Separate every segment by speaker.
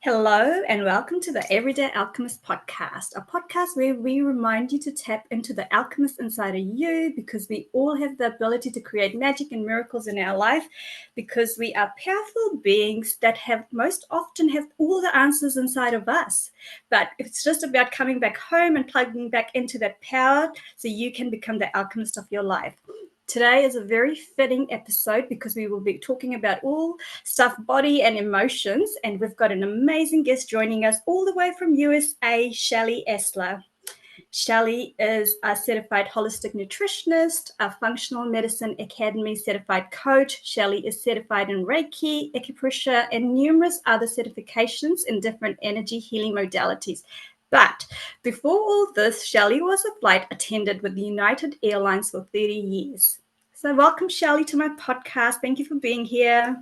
Speaker 1: Hello and welcome to the Everyday Alchemist podcast, a podcast where we remind you to tap into the alchemist inside of you because we all have the ability to create magic and miracles in our life because we are powerful beings that have most often have all the answers inside of us. But it's just about coming back home and plugging back into that power so you can become the alchemist of your life. Today is a very fitting episode because we will be talking about all stuff body and emotions, and we've got an amazing guest joining us all the way from USA, Shelley Esler. Shelley is a certified holistic nutritionist, a functional medicine academy certified coach. Shelley is certified in Reiki, acupressure, and numerous other certifications in different energy healing modalities. But before all this, Shelley was a flight attendant with the United Airlines for 30 years. So welcome, Shelley, to my podcast. Thank you for being here.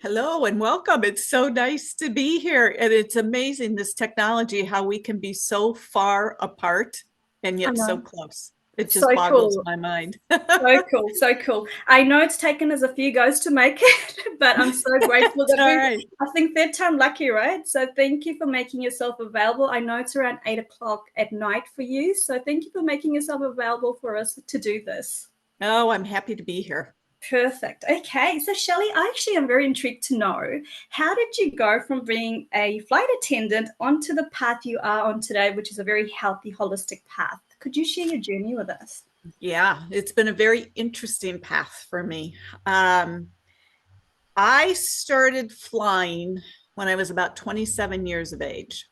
Speaker 2: Hello and welcome. It's so nice to be here. And it's amazing, this technology, how we can be so far apart and yet so close. It just
Speaker 1: So
Speaker 2: boggles
Speaker 1: cool.
Speaker 2: my mind.
Speaker 1: So cool. I know it's taken us a few goes to make it, but I'm so grateful that I think third time lucky, right? So thank you for making yourself available. I know it's around 8:00 at night for you. So thank you for making yourself available for us to do this.
Speaker 2: Oh, I'm happy to be here.
Speaker 1: Perfect. Okay. So Shelley, I actually am very intrigued to know, how did you go from being a flight attendant onto the path you are on today, which is a very healthy, holistic path? Could you share your journey with us?
Speaker 2: Yeah, it's been a very interesting path for me. I started flying when I was about 27 years of age.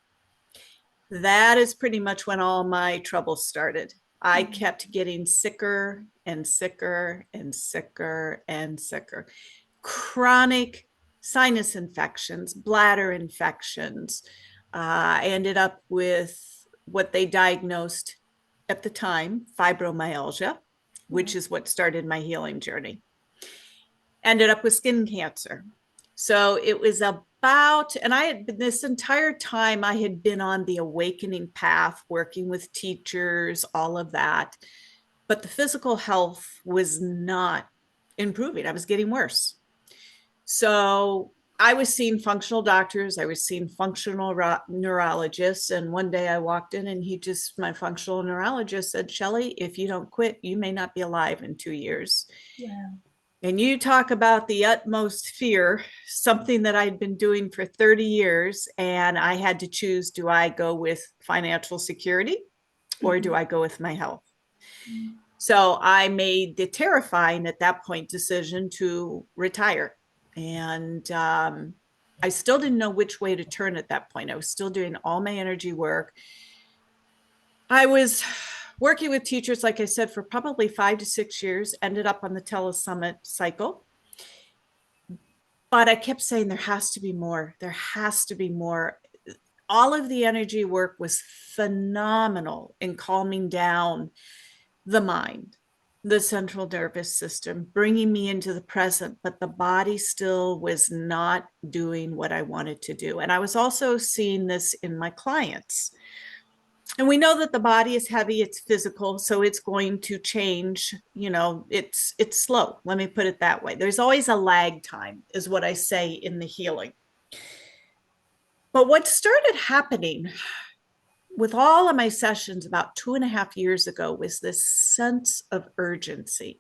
Speaker 2: That is pretty much when all my troubles started. I kept getting sicker and sicker and sicker and sicker. Chronic sinus infections, bladder infections. I ended up with what they diagnosed at the time, fibromyalgia, which is what started my healing journey. Ended up with skin cancer. So it was about, and I had been, this entire time I had been on the awakening path, working with teachers, all of that. But the physical health was not improving. I was getting worse. So I was seeing functional doctors. I was seeing functional neurologists. And one day I walked in and my functional neurologist said, Shelley, if you don't quit, you may not be alive in 2 years.
Speaker 1: Yeah.
Speaker 2: And you talk about the utmost fear, something that I'd been doing for 30 years. And I had to choose, do I go with financial security or do I go with my health? So I made the terrifying at that point decision to retire. And I still didn't know which way to turn at that point. I was still doing all my energy work. I was working with teachers, like I said, for probably 5 to 6 years, ended up on the telesummit cycle. But I kept saying, there has to be more. There has to be more. All of the energy work was phenomenal in calming down the mind, the central nervous system, bringing me into the present, but the body still was not doing what I wanted to do. And I was also seeing this in my clients. And we know that the body is heavy, it's physical, so it's going to change. It's slow. Let me put it that way. There's always a lag time, is what I say in the healing. But what started happening with all of my sessions about 2.5 years ago was this sense of urgency.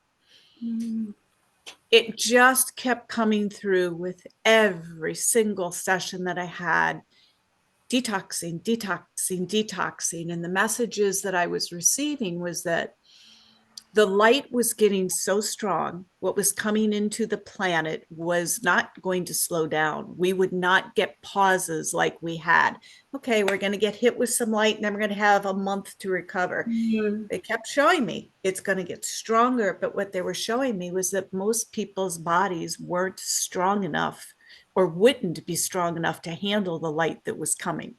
Speaker 2: It just kept coming through with every single session that I had. Detoxing, detoxing, detoxing. And the messages that I was receiving was that the light was getting so strong. What was coming into the planet was not going to slow down. We would not get pauses like we had. Okay, we're going to get hit with some light and then we're going to have a month to recover. They kept showing me it's going to get stronger. But what they were showing me was that most people's bodies weren't strong enough or wouldn't be strong enough to handle the light that was coming.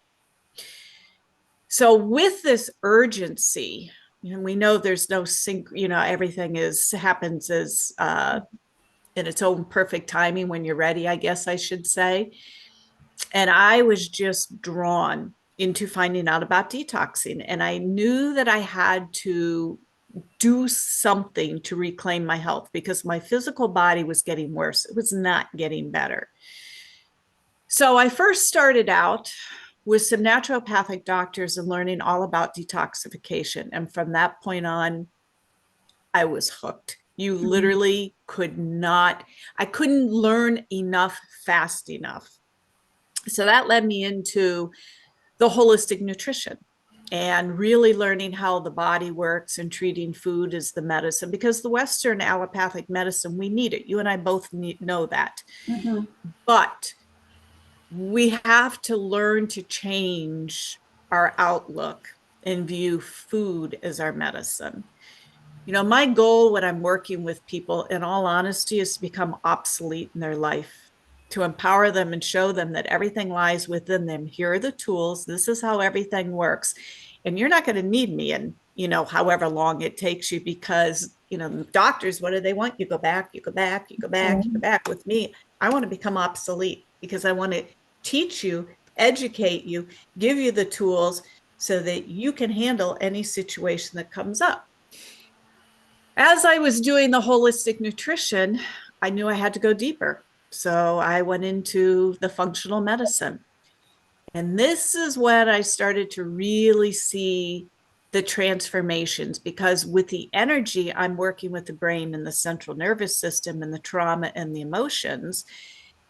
Speaker 2: So with this urgency, we know there's no sync, everything happens as in its own perfect timing when you're ready, I guess I should say. And I was just drawn into finding out about detoxing. And I knew that I had to do something to reclaim my health because my physical body was getting worse. It was not getting better. So I first started out with some naturopathic doctors and learning all about detoxification. And from that point on, I was hooked. You
Speaker 1: Mhm.
Speaker 2: literally could not, I couldn't learn enough fast enough. So that led me into the holistic nutrition and really learning how the body works and treating food as the medicine, because the Western allopathic medicine, we need it. You and I both know that.
Speaker 1: Mhm.
Speaker 2: But we have to learn to change our outlook and view food as our medicine. You know, my goal when I'm working with people, in all honesty, is to become obsolete in their life, to empower them and show them that everything lies within them. Here are the tools. This is how everything works. And you're not going to need me in, however long it takes you, because, doctors, what do they want? You go back, you go back, you go back, you go back. With me, I want to become obsolete because I want to teach you, educate you, give you the tools so that you can handle any situation that comes up. As I was doing the holistic nutrition, I knew I had to go deeper. So I went into the functional medicine. And this is when I started to really see the transformations, because with the energy, I'm working with the brain and the central nervous system and the trauma and the emotions,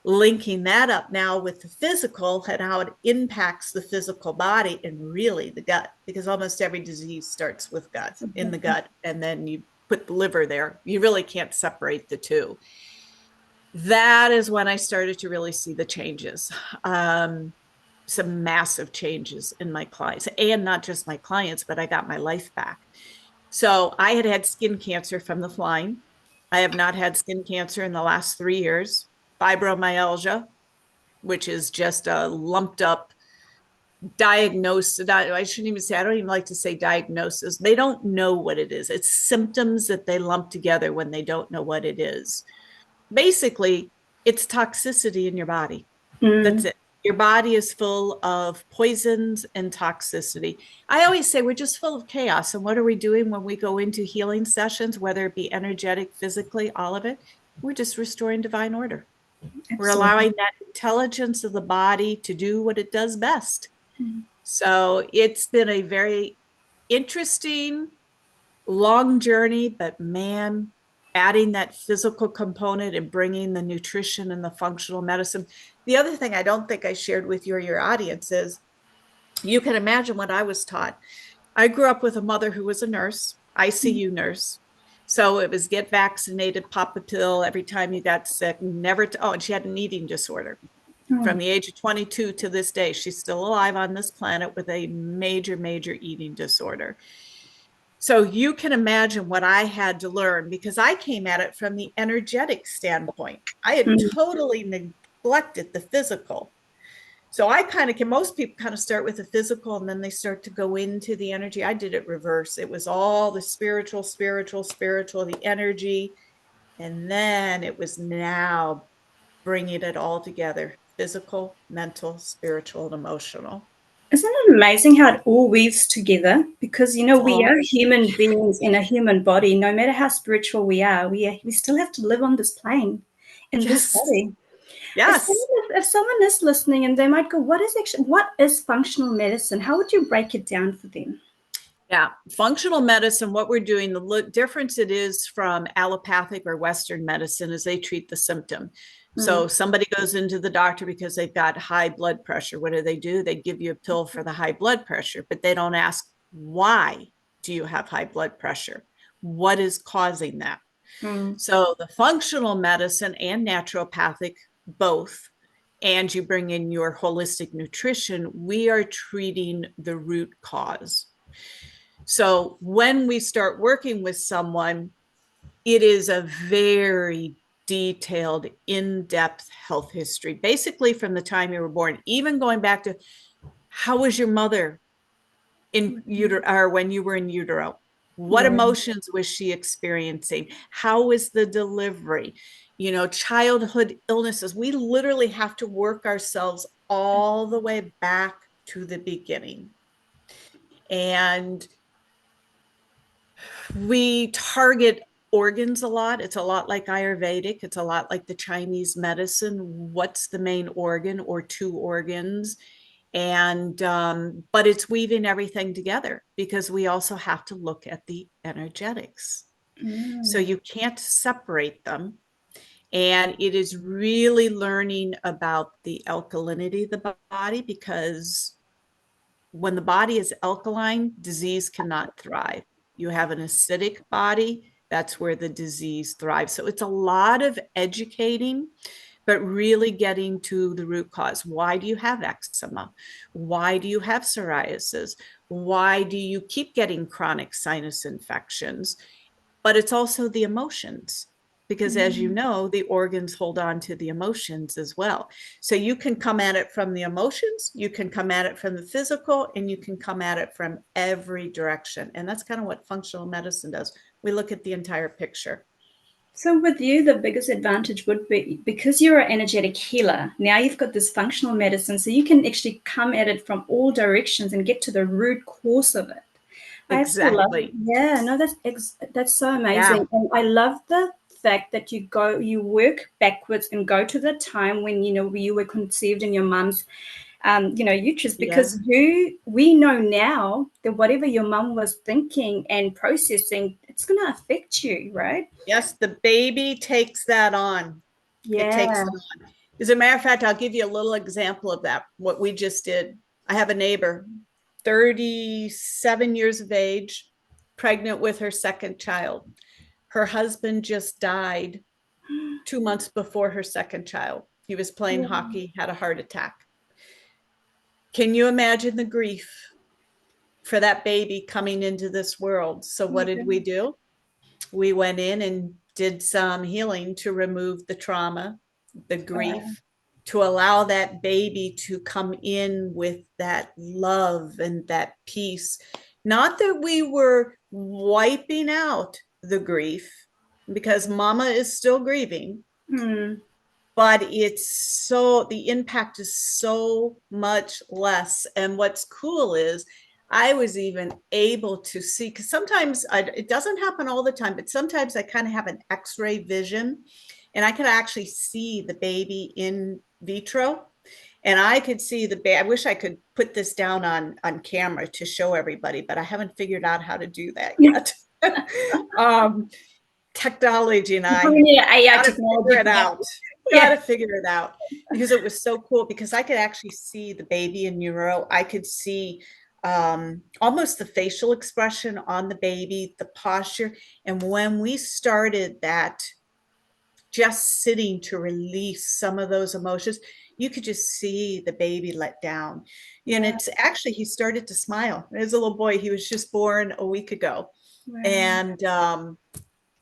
Speaker 2: linking that up now with the physical and how it impacts the physical body and really the gut, because almost every disease starts with gut, in the gut, and then you put the liver there. You really can't separate the two. That is when I started to really see the changes. Some massive changes in my clients, and not just my clients, but I got my life back. So I had had skin cancer from the flying. I have not had skin cancer in the last 3 years. Fibromyalgia, which is just a lumped up diagnosis. I shouldn't even say, I don't even like to say diagnosis. They don't know what it is. It's symptoms that they lump together when they don't know what it is. Basically, it's toxicity in your body. That's
Speaker 1: Mm.
Speaker 2: it. Your body is full of poisons and toxicity. I always say we're just full of chaos. And what are we doing when we go into healing sessions, whether it be energetic, physically, all of it? We're just restoring divine order. We're
Speaker 1: Absolutely.
Speaker 2: allowing that intelligence of the body to do what it does best.
Speaker 1: Mm.
Speaker 2: So it's been a very interesting, long journey, but man, adding that physical component and bringing the nutrition and the functional medicine. The other thing I don't think I shared with you or your audience is, you can imagine what I was taught. I grew up with a mother who was a nurse, ICU nurse. So it was get vaccinated, pop a pill every time you got sick, never oh, and she had an eating disorder. From
Speaker 1: Mm.
Speaker 2: the age of 22 to this day, she's still alive on this planet with a major, major eating disorder. So you can imagine what I had to learn, because I came at it from the energetic standpoint. I had
Speaker 1: Mm.
Speaker 2: totally neglected the physical. So I kind of can, most people kind of start with the physical and then they start to go into the energy. I did it reverse. It was all the spiritual, spiritual, spiritual, the energy. And then it was now bringing it all together: physical, mental, spiritual, and emotional.
Speaker 1: Isn't it amazing how it all weaves together? Because we
Speaker 2: Oh,
Speaker 1: are human beings in a human body. No matter how spiritual we still have to live on this plane, in this
Speaker 2: yes.
Speaker 1: body.
Speaker 2: Yes.
Speaker 1: If someone is listening and they might go, what is functional medicine? How would you break it down for them?
Speaker 2: Yeah, functional medicine, what we're doing, the difference it is from allopathic or Western medicine is they treat the symptom.
Speaker 1: Mm.
Speaker 2: So somebody goes into the doctor because they've got high blood pressure. What do? They give you a pill for the high blood pressure, but they don't ask, why do you have high blood pressure? What is causing that?
Speaker 1: Mm.
Speaker 2: So the functional medicine and naturopathic, both, and you bring in your holistic nutrition, we are treating the root cause. So when we start working with someone, it is a very detailed, in-depth health history, basically from the time you were born, even going back to how was your mother in utero, or when you were in utero? What
Speaker 1: Yeah.
Speaker 2: emotions was she experiencing? How was the delivery? Childhood illnesses. We literally have to work ourselves all the way back to the beginning. And we target organs a lot. It's a lot like Ayurvedic. It's a lot like the Chinese medicine. What's the main organ or two organs? And but it's weaving everything together, because we also have to look at the energetics. So
Speaker 1: Mm.
Speaker 2: you can't separate them. And it is really learning about the alkalinity of the body, because when the body is alkaline, disease cannot thrive. You have an acidic body, that's where the disease thrives. So it's a lot of educating, but really getting to the root cause. Why do you have eczema? Why do you have psoriasis? Why do you keep getting chronic sinus infections? But it's also the emotions, because as you
Speaker 1: Mm.
Speaker 2: know, the organs hold on to the emotions as well. So you can come at it from the emotions, you can come at it from the physical, and you can come at it from every direction. And that's kind of what functional medicine does. We look at the entire picture.
Speaker 1: So with you, the biggest advantage would be because you're an energetic healer. Now you've got this functional medicine, so you can actually come at it from all directions and get to the root cause of it. I absolutely love it.
Speaker 2: Exactly.
Speaker 1: Yeah, no, that's so
Speaker 2: Yeah.
Speaker 1: amazing, and I love the fact that you work backwards and go to the time when you were conceived in your mum's uterus, because
Speaker 2: Yes.
Speaker 1: we know now that whatever your mum was thinking and processing, it's going to affect you, right?
Speaker 2: Yes. The baby takes that on. It takes
Speaker 1: Yeah.
Speaker 2: it on. As a matter of fact, I'll give you a little example of that, what we just did. I have a neighbor, 37 years of age, pregnant with her second child. Her husband just died 2 months before her second child. He was playing hockey, had a heart attack. Can you imagine the grief for that baby coming into this world? So, what did we do? We went in and did some healing to remove the trauma, the
Speaker 1: Wow.
Speaker 2: grief, to allow that baby to come in with that love and that peace. Not that we were wiping out the grief, because mama is still grieving,
Speaker 1: Mm.
Speaker 2: but the impact is so much less. And what's cool is I was even able to see, because sometimes it doesn't happen all the time, but sometimes I kind of have an x-ray vision, and I could actually see the baby in vitro. And I could see the baby. I wish I could put this down on camera to show everybody, but I haven't figured out how to do that yet. um, Technology and
Speaker 1: We
Speaker 2: I
Speaker 1: need AI
Speaker 2: got to figure
Speaker 1: technology
Speaker 2: it
Speaker 1: for that.
Speaker 2: out. Got
Speaker 1: Yeah.
Speaker 2: to figure it out, because it was so cool, because I could actually see the baby in utero. I could see almost the facial expression on the baby, the posture. And when we started that, just sitting to release some of those emotions, you could just see the baby let down. And
Speaker 1: Wow.
Speaker 2: it's actually, he started to smile. There's a little boy, he was just born a week ago.
Speaker 1: Wow.
Speaker 2: And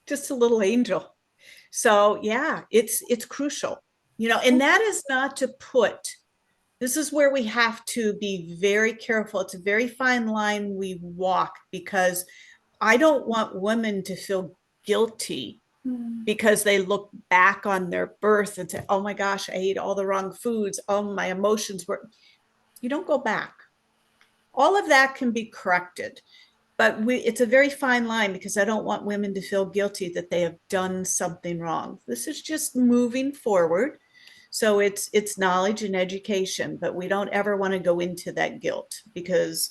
Speaker 2: just a little angel. So yeah, it's crucial, and that is not to put, this is where we have to be very careful. It's a very fine line we walk, because I don't want women to feel guilty
Speaker 1: Mm.
Speaker 2: because they look back on their birth and say, oh my gosh, I ate all the wrong foods. Oh, my emotions were, you don't go back. All of that can be corrected, but it's a very fine line, because I don't want women to feel guilty that they have done something wrong. This is just moving forward. So it's knowledge and education, but we don't ever want to go into that guilt, because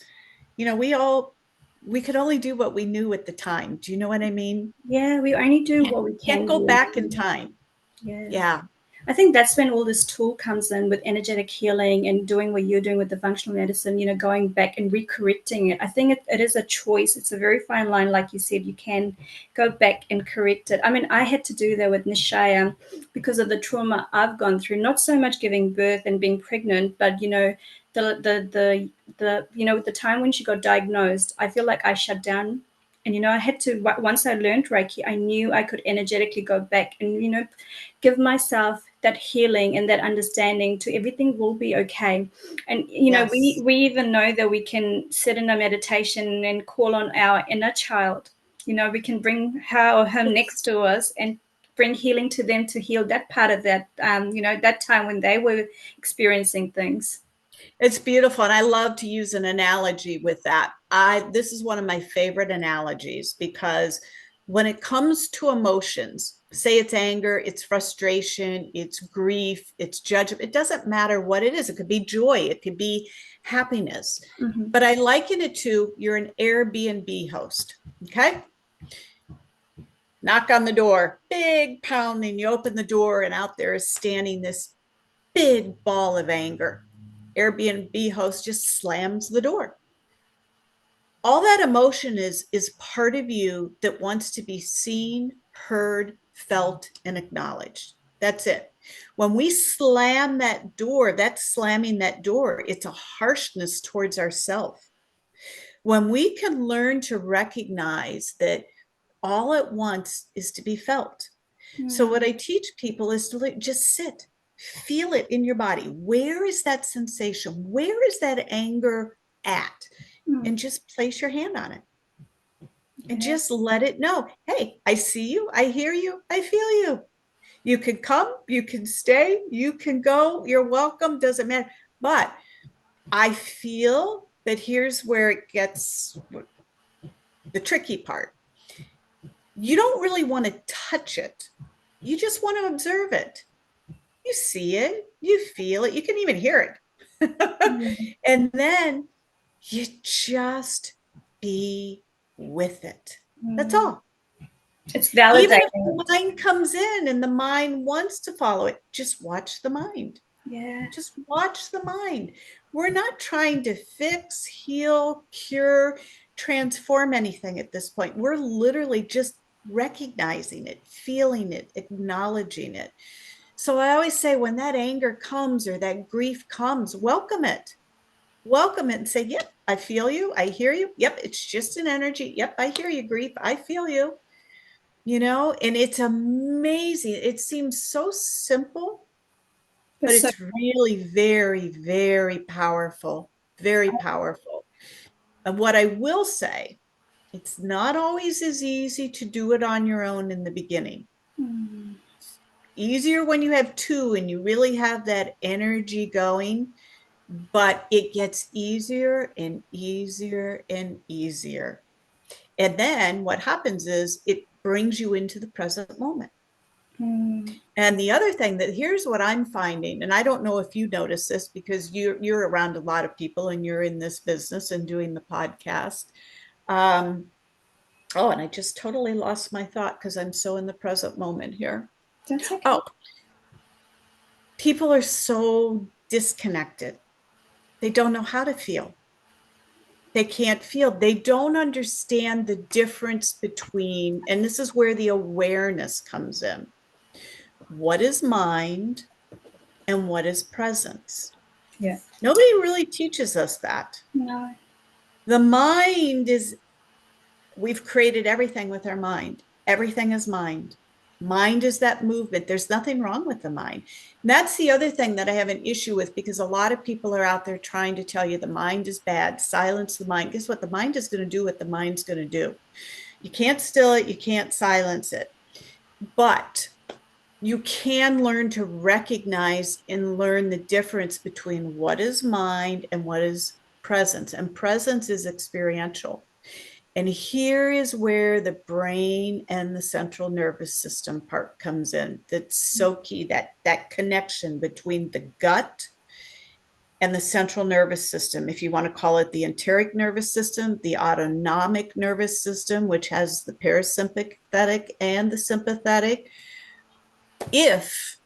Speaker 2: we could only do what we knew at the time. Do you know what I mean?
Speaker 1: Yeah, we only do what we
Speaker 2: Can't
Speaker 1: can
Speaker 2: go
Speaker 1: do.
Speaker 2: back in time.
Speaker 1: Yeah.
Speaker 2: Yeah.
Speaker 1: I think that's when all this tool comes in with energetic healing and doing what you're doing with the functional medicine, going back and recorrecting it. I think it is a choice. It's a very fine line. Like you said, you can go back and correct it. I mean, I had to do that with Nishaya because of the trauma I've gone through, not so much giving birth and being pregnant, but, with the time when she got diagnosed, I feel like I shut down. And, I had to, once I learned Reiki, I knew I could energetically go back and, give myself that healing and that understanding to everything will be okay. And
Speaker 2: Yes.
Speaker 1: we even know that we can sit in a meditation and call on our inner child. We can bring her or him next to us and bring healing to them, to heal that part of that that time when they were experiencing things.
Speaker 2: It's beautiful. And I love to use an analogy with that. This is one of my favorite analogies, because when it comes to emotions, say it's anger, it's frustration, it's grief, it's judgment, it doesn't matter what it is. It could be joy, it could be happiness.
Speaker 1: Mm-hmm.
Speaker 2: But I liken it to you're an Airbnb host, okay? Knock on the door, big pounding. You open the door, and out there is standing this big ball of anger. Airbnb host just slams the door. All that emotion is part of you that wants to be seen, heard, felt, and acknowledged. That's it. When we slam that door, that's slamming that door. It's a harshness towards ourselves. When we can learn to recognize that all it wants is to be felt. So what I teach people is to just sit, feel it in your body. Where is that sensation? Where is that anger at? And just place your hand on it and just let it know, hey, I see you, I hear you, I feel you. You can come, you can stay, you can go, you're welcome, doesn't matter. But I feel that here's where it gets the tricky part. You don't really want to touch it. You just want to observe it. You see it, you feel it, you can even hear it. And then you just be with it. That's all.
Speaker 1: It's validating.
Speaker 2: Even if the mind comes in and the mind wants to follow it, just watch the mind.
Speaker 1: Yeah.
Speaker 2: Just watch the mind. We're not trying to fix, heal, cure, transform anything at this point. We're literally just recognizing it, feeling it, acknowledging it. So I always say when that anger comes or that grief comes, welcome it. Welcome it and say, yep, I feel you. I hear you. Yep, it's just an energy. Yep, I hear you, grief. I feel you. You know, and it's amazing. It seems so simple, but it's really very, very powerful. Very powerful. And what I will say, it's not always as easy to do it on your own in the beginning. Easier when you have two and you really have that energy going, but it gets easier and easier and easier. And then what happens is it brings you into the present moment. And the other thing that here's what I'm finding, and I don't know if you notice this because you're around a lot of people and you're in this business and doing the podcast. And I just totally lost my thought because I'm so in the present moment here.
Speaker 1: That's okay.
Speaker 2: Oh, people are so disconnected. They don't know how to feel. They can't feel. They don't understand the difference between, and this is where the awareness comes in. What is mind and what is presence?
Speaker 1: Yeah.
Speaker 2: Nobody really teaches us that.
Speaker 1: No.
Speaker 2: The mind is, we've created everything with our mind. Everything is mind. Mind is that movement. There's nothing wrong with the mind. And that's the other thing that I have an issue with because a lot of people are out there trying to tell you the mind is bad, silence the mind. Guess what? The mind is going to do what the mind's going to do. You can't still it, you can't silence it. But you can learn to recognize and learn the difference between what is mind and what is presence. And presence is experiential. And here is where the brain and the central nervous system part comes in. That's so key, that connection between the gut and the central nervous system. If you want to call it the enteric nervous system, the autonomic nervous system, which has the parasympathetic and the sympathetic. If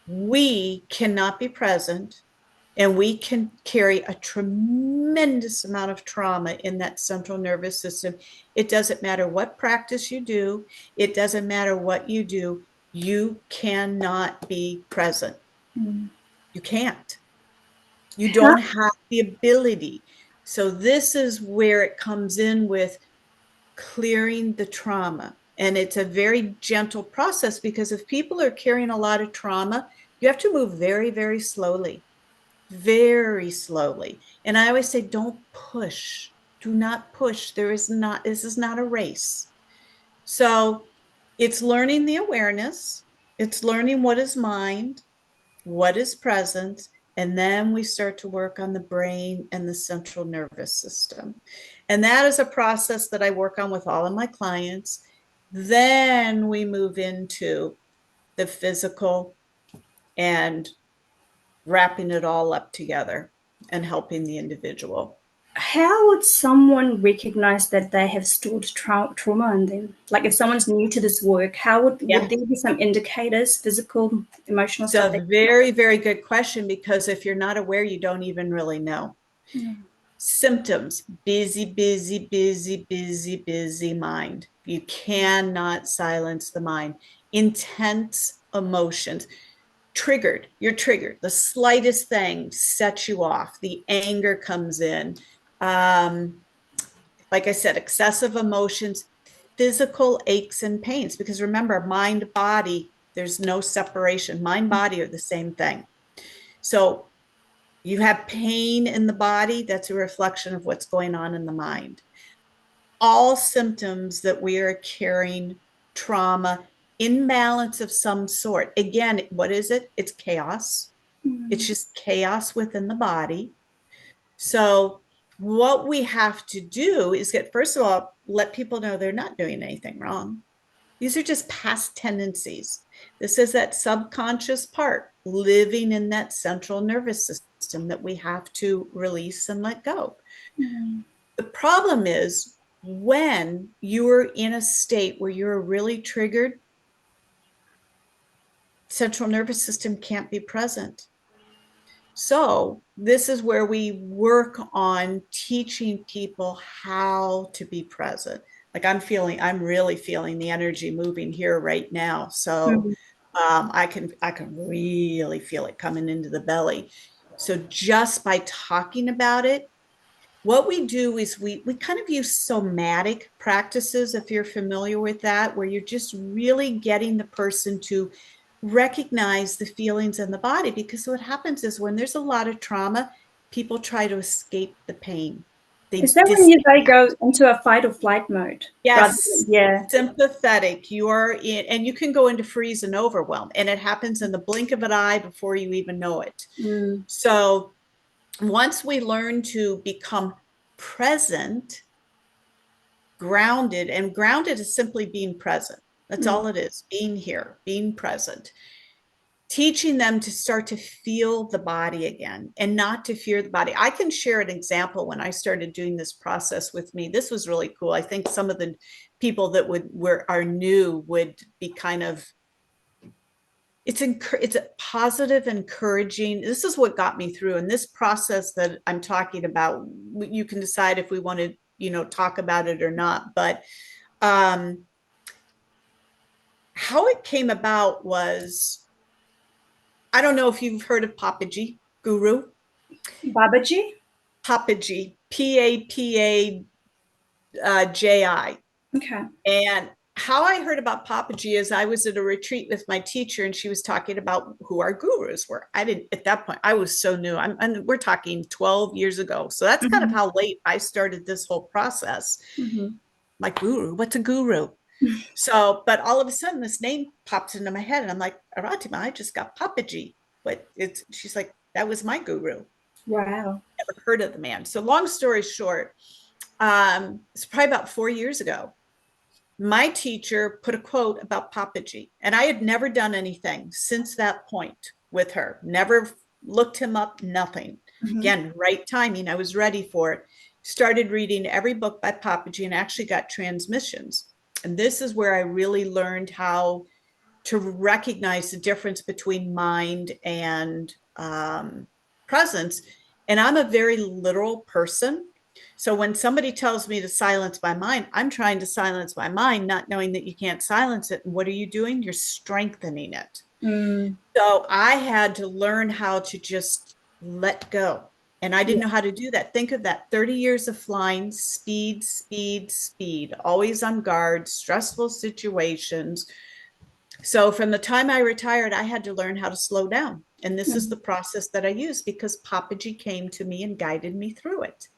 Speaker 2: we cannot be present and we can carry a tremendous amount of trauma in that central nervous system. It doesn't matter what practice you do. It doesn't matter what you do. You cannot be present. You can't. You don't have the ability. So this is where it comes in with clearing the trauma. And it's a very gentle process because if people are carrying a lot of trauma, you have to move very, very slowly. Very slowly. And I always say, don't push. Do not push. This is not a race. So it's learning the awareness. It's learning what is mind, what is present, and then we start to work on the brain and the central nervous system. And that is a process that I work on with all of my clients. Then we move into the physical and wrapping it all up together and helping the individual.
Speaker 1: How would someone recognize that they have stored trauma in them? Like if someone's new to this work, how would there be some indicators, physical, emotional
Speaker 2: It's
Speaker 1: stuff?
Speaker 2: a very, very good question, because if you're not aware, you don't even really know. Symptoms: busy, busy, busy, busy, busy mind. You cannot silence the mind. Intense emotions. Triggered. You're triggered. The slightest thing sets you off. The anger comes in. Like I said, excessive emotions, physical aches and pains. Because remember, mind, body, there's no separation. Mind, body are the same thing. So you have pain in the body, that's a reflection of what's going on in the mind. All symptoms that we are carrying trauma, imbalance of some sort. Again, what is it? It's chaos. It's just chaos within the body. So what we have to do is get, first of all, let people know they're not doing anything wrong. These are just past tendencies. This is that subconscious part living in that central nervous system that we have to release and let go. The problem is when you're in a state where you're really triggered, central nervous system can't be present. So this is where we work on teaching people how to be present. Like I'm really feeling the energy moving here right now. So I can really feel it coming into the belly. So just by talking about it, what we do is we kind of use somatic practices, if you're familiar with that, where you're just really getting the person to recognize the feelings in the body. Because what happens is when there's a lot of trauma, people try to escape the pain.
Speaker 1: Is
Speaker 2: They
Speaker 1: that when they
Speaker 2: disconnect.
Speaker 1: go into a fight or flight mode? Rather
Speaker 2: Yes,
Speaker 1: than, yeah.
Speaker 2: sympathetic. You are in, and you can go into freeze and overwhelm, and it happens in the blink of an eye before you even know it. So once we learn to become present, grounded, and grounded is simply being present. That's all it is, being here, being present. Teaching them to start to feel the body again and not to fear the body. I can share an example when I started doing this process with me. This was really cool. I think some of the people that are new would be kind of, it's a positive, encouraging. This is what got me through. And this process that I'm talking about, you can decide if we want to, talk about it or not. But how it came about was, I don't know if you've heard of Papaji Guru.
Speaker 1: Babaji?
Speaker 2: Papaji, Papaji.
Speaker 1: Okay.
Speaker 2: And how I heard about Papaji is I was at a retreat with my teacher, and she was talking about who our gurus were. I didn't, at that point, I was so new. We're talking 12 years ago. So that's kind of how late I started this whole process. My guru, what's a guru? So, but all of a sudden this name pops into my head, and I'm like, Aratima, I just got Papaji. But she's like, that was my guru.
Speaker 1: Wow.
Speaker 2: Never heard of the man. So long story short, it's probably about 4 years ago. My teacher put a quote about Papaji, and I had never done anything since that point with her. Never looked him up, nothing. Again, right timing. I was ready for it. Started reading every book by Papaji and actually got transmissions. And this is where I really learned how to recognize the difference between mind and presence. And I'm a very literal person. So when somebody tells me to silence my mind, I'm trying to silence my mind, not knowing that you can't silence it. And what are you doing? You're strengthening it. So I had to learn how to just let go. And I didn't know how to do that. Think of that 30 years of flying, speed, speed, speed, always on guard, stressful situations. So from the time I retired, I had to learn how to slow down. And this is the process that I use because Papaji came to me and guided me through it.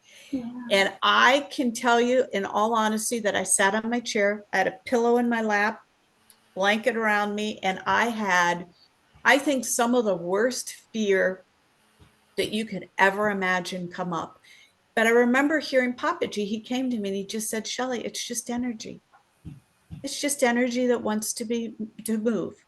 Speaker 2: And I can tell you in all honesty that I sat on my chair, I had a pillow in my lap, blanket around me, and I had, I think, some of the worst fear that you could ever imagine come up. But I remember hearing Papaji, he came to me and he just said, Shelley, it's just energy. It's just energy that wants to move.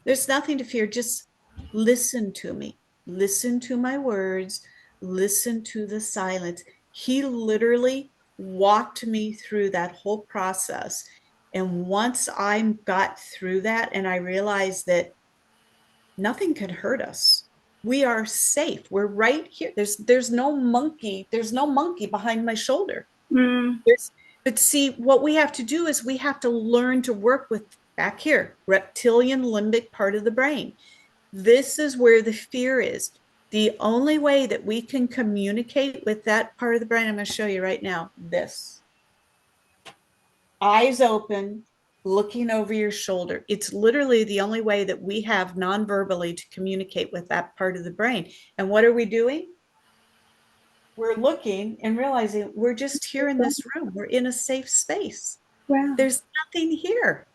Speaker 2: There's nothing to fear. Just listen to me. Listen to my words. Listen to the silence. He literally walked me through that whole process. And once I got through that and I realized that nothing can hurt us. We are safe. We're right here. There's no monkey. There's no monkey behind my shoulder.
Speaker 1: Mm.
Speaker 2: But see, what we have to do is we have to learn to work with back here, reptilian limbic part of the brain. This is where the fear is. The only way that we can communicate with that part of the brain, I'm going to show you right now, this. Eyes open, looking over your shoulder. It's literally the only way that we have non-verbally to communicate with that part of the brain. And what are we doing? We're looking and realizing we're just here in this room. We're in a safe space.
Speaker 1: Wow.
Speaker 2: There's nothing here,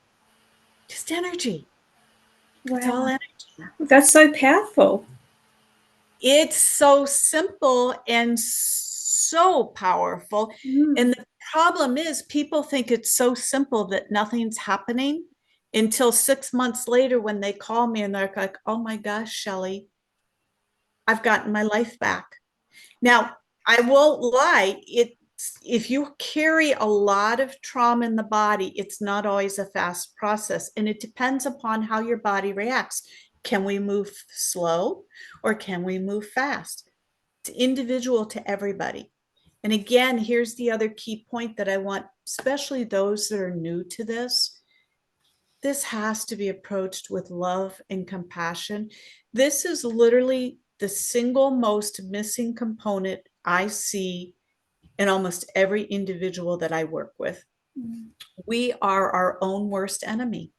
Speaker 2: just energy. It's all
Speaker 1: Wow.
Speaker 2: energy.
Speaker 1: That's so powerful.
Speaker 2: It's so simple and so powerful.
Speaker 1: Mm.
Speaker 2: And the problem is, people think it's so simple that nothing's happening until 6 months later when they call me and they're like, oh my gosh, Shelley, I've gotten my life back. Now, I won't lie, if you carry a lot of trauma in the body, it's not always a fast process. And it depends upon how your body reacts. Can we move slow or can we move fast? It's individual to everybody. And again, here's the other key point that I want, especially those that are new to this. This has to be approached with love and compassion. This is literally the single most missing component I see in almost every individual that I work with.
Speaker 1: Mm.
Speaker 2: We are our own worst enemy.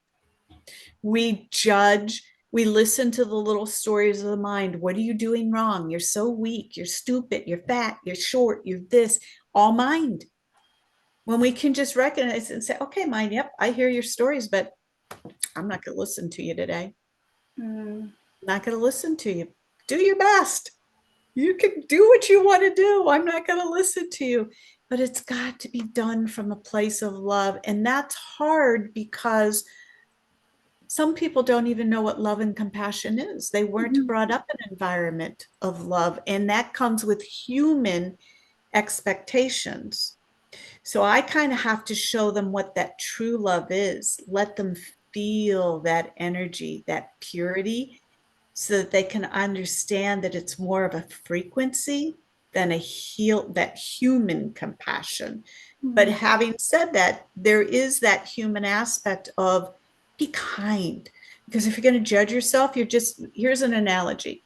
Speaker 2: We judge, we listen to the little stories of the mind. What are you doing wrong? You're so weak. You're stupid. You're fat. You're short. You're this. All mind. When we can just recognize and say, okay, mind, yep, I hear your stories, but I'm not going to listen to you today.
Speaker 1: Mm.
Speaker 2: I'm not going to listen to you. Do your best. You can do what you want to do. I'm not going to listen to you. But it's got to be done from a place of love. And that's hard because some people don't even know what love and compassion is. They weren't
Speaker 1: Mm.
Speaker 2: brought up in an environment of love. And that comes with human expectations. So I kind of have to show them what that true love is, let them feel that energy, that purity, so that they can understand that it's more of a frequency than that human compassion. But
Speaker 1: Mm.
Speaker 2: having said that, there is that human aspect of be kind. Because if you're going to judge yourself, here's an analogy.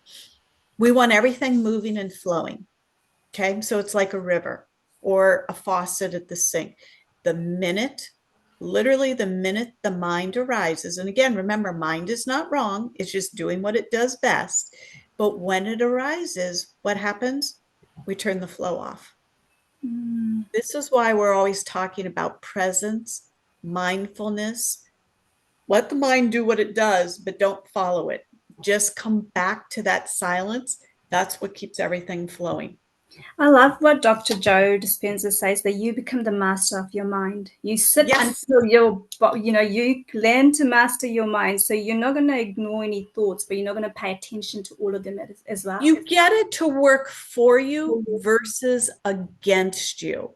Speaker 2: We want everything moving and flowing. Okay. So it's like a river or a faucet at the sink. The minute, literally the minute the mind arises, and again, remember, mind is not wrong. It's just doing what it does best. But when it arises, what happens? We turn the flow off.
Speaker 1: Mm.
Speaker 2: This is why we're always talking about presence, mindfulness. Let the mind do what it does, but don't follow it. Just come back to that silence. That's what keeps everything flowing.
Speaker 1: I love what Dr. Joe Dispenza says, that you become the master of your mind. You sit
Speaker 2: Yes.
Speaker 1: until you learn to master your mind. So you're not going to ignore any thoughts, but you're not going to pay attention to all of them as well.
Speaker 2: You get it to work for you versus against you.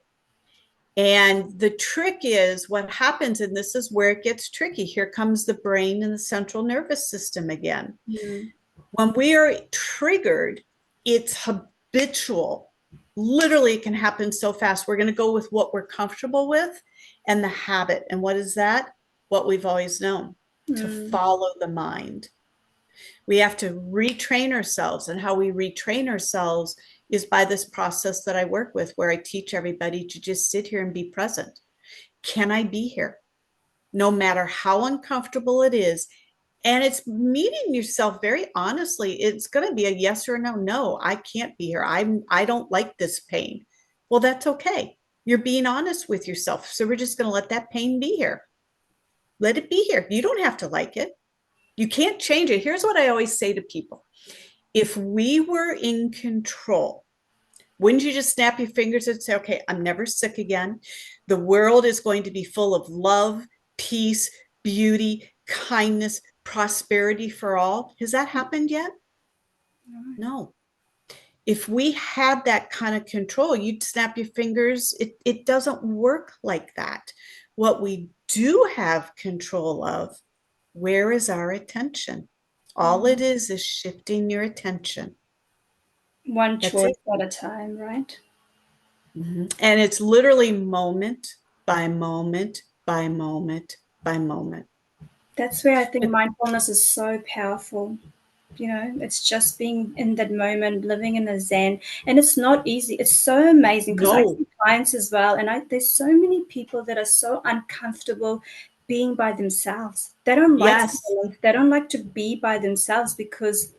Speaker 2: And the trick is what happens, and this is where it gets tricky. Here comes the brain and the central nervous system again.
Speaker 1: Mm.
Speaker 2: When we are triggered, it's habitual. Literally, it can happen so fast. We're going to go with what we're comfortable with and the habit. And what is that? What we've always known, to
Speaker 1: Mm.
Speaker 2: follow the mind. We have to retrain ourselves. And how we retrain ourselves is by this process that I work with, where I teach everybody to just sit here and be present. Can I be here? No matter how uncomfortable it is. And it's meeting yourself very honestly. It's going to be a yes or a no. No, I can't be here. I don't like this pain. Well, that's okay. You're being honest with yourself. So we're just going to let that pain be here. Let it be here. You don't have to like it. You can't change it. Here's what I always say to people. If we were in control, wouldn't you just snap your fingers and say, okay, I'm never sick again. The world is going to be full of love, peace, beauty, kindness, prosperity for all. Has that happened yet? No. If we had that kind of control, you'd snap your fingers. It doesn't work like that. What we do have control of, where is our attention? All it is shifting your attention.
Speaker 1: One
Speaker 2: That's
Speaker 1: choice
Speaker 2: it.
Speaker 1: at a time, right?
Speaker 2: And it's literally moment by moment by moment by moment.
Speaker 1: That's where I think mindfulness is so powerful. It's just being in that moment, living in the zen. And it's not easy. It's so amazing because I
Speaker 2: No.
Speaker 1: see clients as well. And there's so many people that are so uncomfortable being by themselves. They don't like
Speaker 2: Yes.
Speaker 1: silence. They don't like to be by themselves because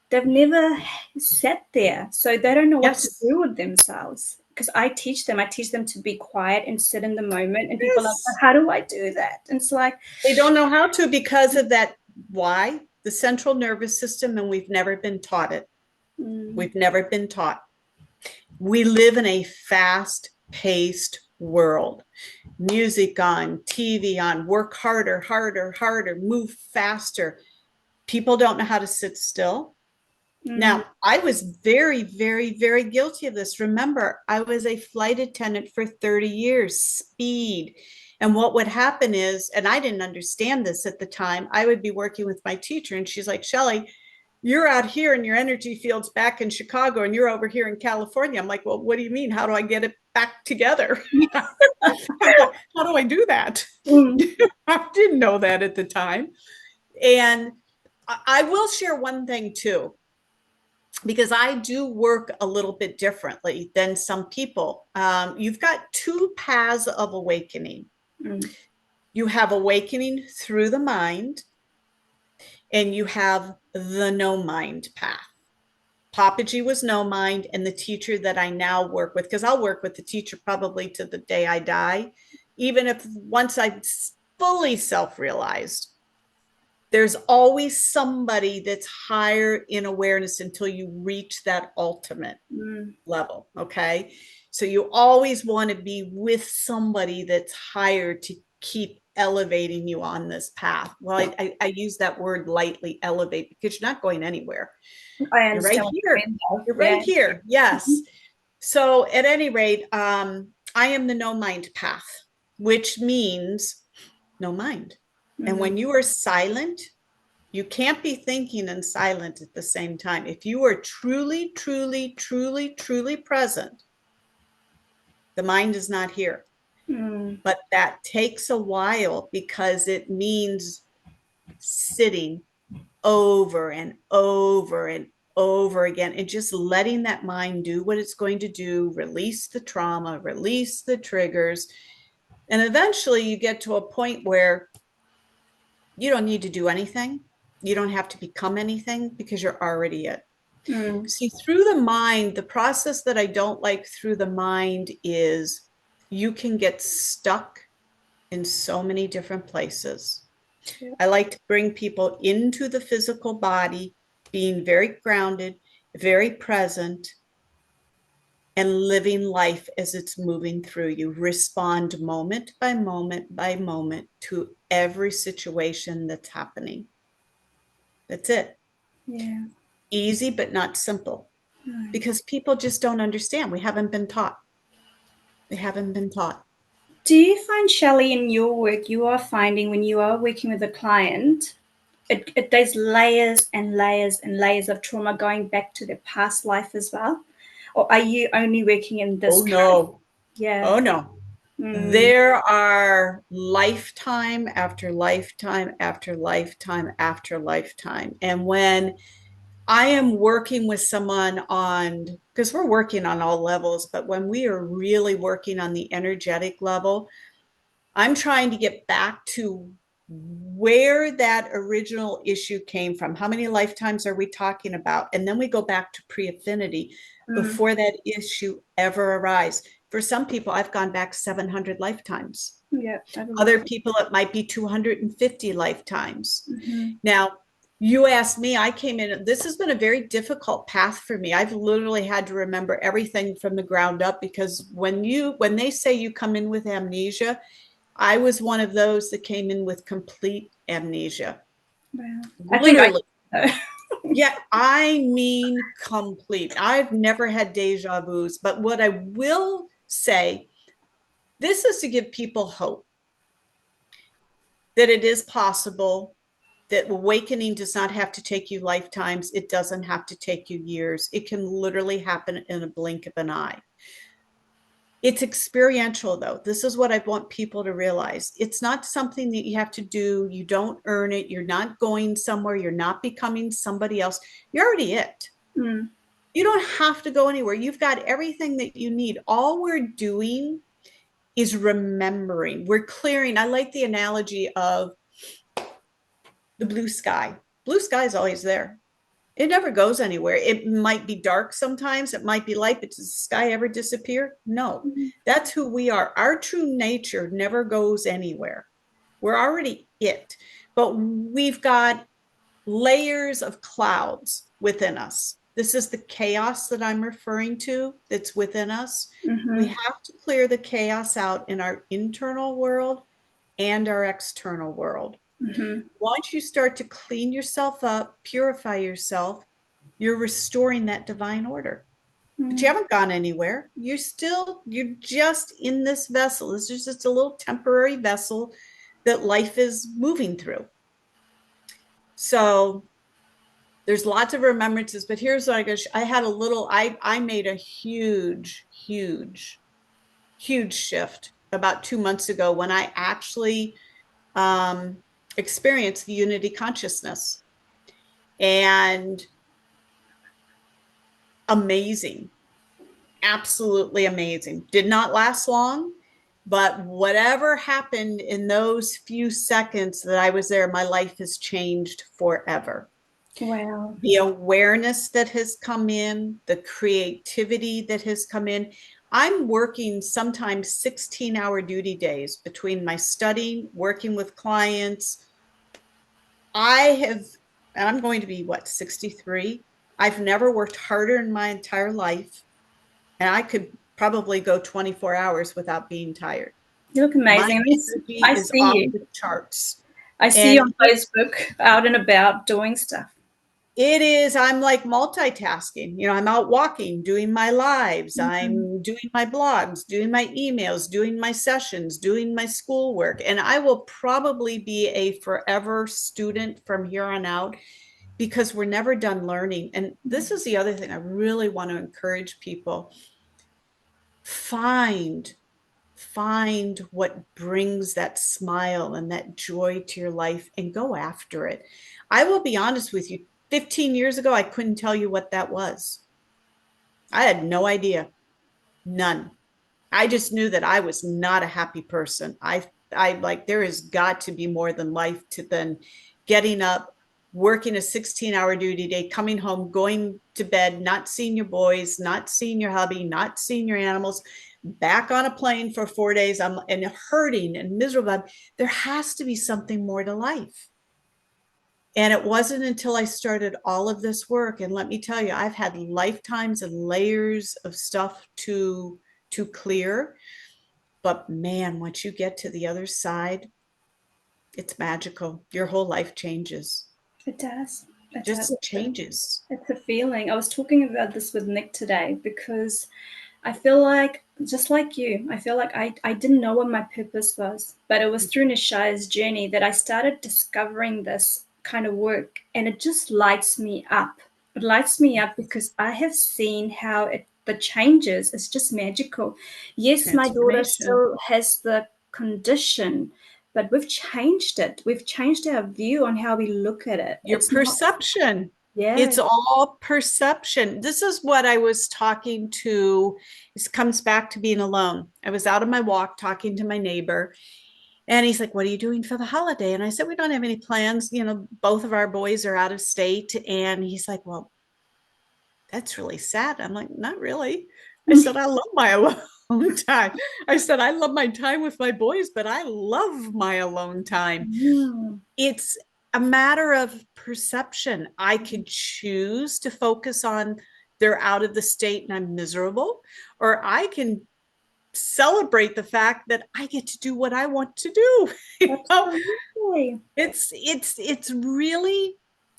Speaker 1: they've never sat there. So they don't know what to
Speaker 2: Yes.
Speaker 1: do with themselves. Because I teach them to be quiet and sit in the moment. And people are like,
Speaker 2: Yes.
Speaker 1: how do I do that? And it's like,
Speaker 2: They don't know how to because of that. Why? The central nervous system, and we've never been taught it. We've never been taught. We live in a fast-paced world. Music on, TV on, work harder, harder, harder, move faster. People don't know how to sit still. Now, I was very, very, very guilty of this. Remember, I was a flight attendant for 30 years, speed. And what would happen is, and I didn't understand this at the time, I would be working with my teacher, and she's like, Shelley, you're out here in your energy fields back in Chicago, and you're over here in California. I'm like, well, what do you mean? How do I get it back together? How do I do that? I didn't know that at the time. And I will share one thing too, because I do work a little bit differently than some people. You've got two paths of awakening. You have awakening through the mind, and you have the no mind path. Papaji was no mind, and the teacher that I now work with, because I'll work with the teacher probably to the day I die, even if once I fully self-realized, there's always somebody that's higher in awareness until you reach that ultimate level. Okay. So you always want to be with somebody that's higher to keep elevating you on this path. Well, I use that word lightly, elevate, because you're not going anywhere.
Speaker 1: I
Speaker 2: You're right
Speaker 1: understand what you
Speaker 2: here.
Speaker 1: mean, though.
Speaker 2: You're right
Speaker 1: Yeah.
Speaker 2: here. Yes. So at any rate, I am the no mind path, which means no mind. And when you are silent, you can't be thinking and silent at the same time. If you are truly, truly, truly, truly present, the mind is not here. But that takes a while because it means sitting over and over and over again and just letting that mind do what it's going to do, release the trauma, release the triggers. And eventually you get to a point where you don't need to do anything. You don't have to become anything because you're already it. See, through the mind, the process that I don't like through the mind is you can get stuck in so many different places.
Speaker 1: Yeah.
Speaker 2: I like to bring people into the physical body, being very grounded, very present, and living life as it's moving through you. Respond moment by moment by moment to every situation that's happening. That's it.
Speaker 1: Yeah.
Speaker 2: Easy, but not simple. Because people just don't understand. We haven't been taught. They haven't been taught.
Speaker 1: Do you find, Shelley, in your work, you are finding when you are working with a client, there's layers and layers and layers of trauma going back to their past life as well? Or are you only working in this
Speaker 2: Oh,
Speaker 1: current?
Speaker 2: no.
Speaker 1: Yeah.
Speaker 2: Oh, no. There are lifetime after lifetime after lifetime after lifetime. And when I am working with someone on, because we're working on all levels, but when we are really working on the energetic level, I'm trying to get back to where that original issue came from. How many lifetimes are we talking about? And then we go back to pre-affinity before that issue ever arises. For some people, I've gone back 700 lifetimes.
Speaker 1: Yeah.
Speaker 2: Other people, it might be 250 lifetimes. Now, you asked me, I came in, this has been a very difficult path for me. I've literally had to remember everything from the ground up because when they say you come in with amnesia, I was one of those that came in with complete amnesia.
Speaker 1: Wow. I think
Speaker 2: Literally.
Speaker 1: I
Speaker 2: Yeah, I mean complete. I've never had deja vus, but what I will say, this is to give people hope that it is possible, that awakening does not have to take you lifetimes. It doesn't have to take you years. It can literally happen in a blink of an eye. It's experiential, though. This is what I want people to realize. It's not something that you have to do. You don't earn it. You're not going somewhere. You're not becoming somebody else. You're already it.
Speaker 1: Mm.
Speaker 2: You don't have to go anywhere. You've got everything that you need. All we're doing is remembering. We're clearing. I like the analogy of the blue sky. Blue sky is always there. It never goes anywhere. It might be dark sometimes. It might be light, but does the sky ever disappear? No.
Speaker 1: Mm.
Speaker 2: That's who we are. Our true nature never goes anywhere. We're already it. But we've got layers of clouds within us. This is the chaos that I'm referring to that's within us. We
Speaker 1: Mm-hmm.
Speaker 2: have to clear the chaos out in our internal world and our external world.
Speaker 1: Mm-hmm.
Speaker 2: Once you start to clean yourself up, purify yourself, you're restoring that divine order. But you
Speaker 1: Mm.
Speaker 2: haven't gone anywhere. You're just in this vessel. This is just a little temporary vessel that life is moving through. So there's lots of remembrances, but here's what I had a little, I made a huge, huge, huge shift about 2 months ago when I actually experienced the unity consciousness. And amazing, absolutely amazing. Did not last long, but whatever happened in those few seconds that I was there, my life has changed forever.
Speaker 1: Wow.
Speaker 2: The awareness that has come in, the creativity that has come in. I'm working sometimes 16-hour duty days between my studying, working with clients. I have, and I'm going to be what, 63? I've never worked harder in my entire life. And I could probably go 24 hours without being tired.
Speaker 1: You look
Speaker 2: My
Speaker 1: amazing.
Speaker 2: energy
Speaker 1: I
Speaker 2: is
Speaker 1: see
Speaker 2: off
Speaker 1: you.
Speaker 2: the charts.
Speaker 1: I see you
Speaker 2: And
Speaker 1: on Facebook out and about doing stuff.
Speaker 2: it is, I'm like multitasking. I'm out walking, doing my lives,
Speaker 1: Mm-hmm.
Speaker 2: I'm doing my blogs, doing my emails, doing my sessions, doing my schoolwork. And I will probably be a forever student from here on out because we're never done learning. And this is the other thing I really want to encourage people. Find what brings that smile and that joy to your life and go after it. I will be honest with you, 15 years ago, I couldn't tell you what that was. I had no idea, none. I just knew that I was not a happy person. I like, there has got to be more than life to than getting up, working a 16-hour duty day, coming home, going to bed, not seeing your boys, not seeing your hubby, not seeing your animals, back on a plane for 4 days. I'm and hurting and miserable. There has to be something more to life. And it wasn't until I started all of this work. And let me tell you, I've had lifetimes and layers of stuff to clear. But man, once you get to the other side, it's magical. Your whole life changes.
Speaker 1: It does. It does.
Speaker 2: Just changes.
Speaker 1: It's a feeling. I was talking about this with Nick today because I feel like, just like you, I feel like I didn't know what my purpose was, but it was through Nisha's journey that I started discovering this kind of work, and it just lights me up. It lights me up because I have seen how the changes. It's just magical. Yes, my daughter
Speaker 2: Transformation.
Speaker 1: still has the condition, but we've changed it. We've changed our view on how we look at it.
Speaker 2: Your
Speaker 1: It's not,
Speaker 2: perception.
Speaker 1: yeah.
Speaker 2: It's all perception. This is what I was talking to. This comes back to being alone. I was out on my walk talking to my neighbor, and he's like, "What are you doing for the holiday?" And I said, "We don't have any plans. Both of our boys are out of state." And he's like, "Well, that's really sad." I'm like, "Not really." I said, "I love my alone time." I said, "I love my time with my boys, but I love my alone time."
Speaker 1: Mm.
Speaker 2: It's a matter of perception. I could choose to focus on they're out of the state and I'm miserable, or I can celebrate the fact that I get to do what I want to do.
Speaker 1: Absolutely.
Speaker 2: It's really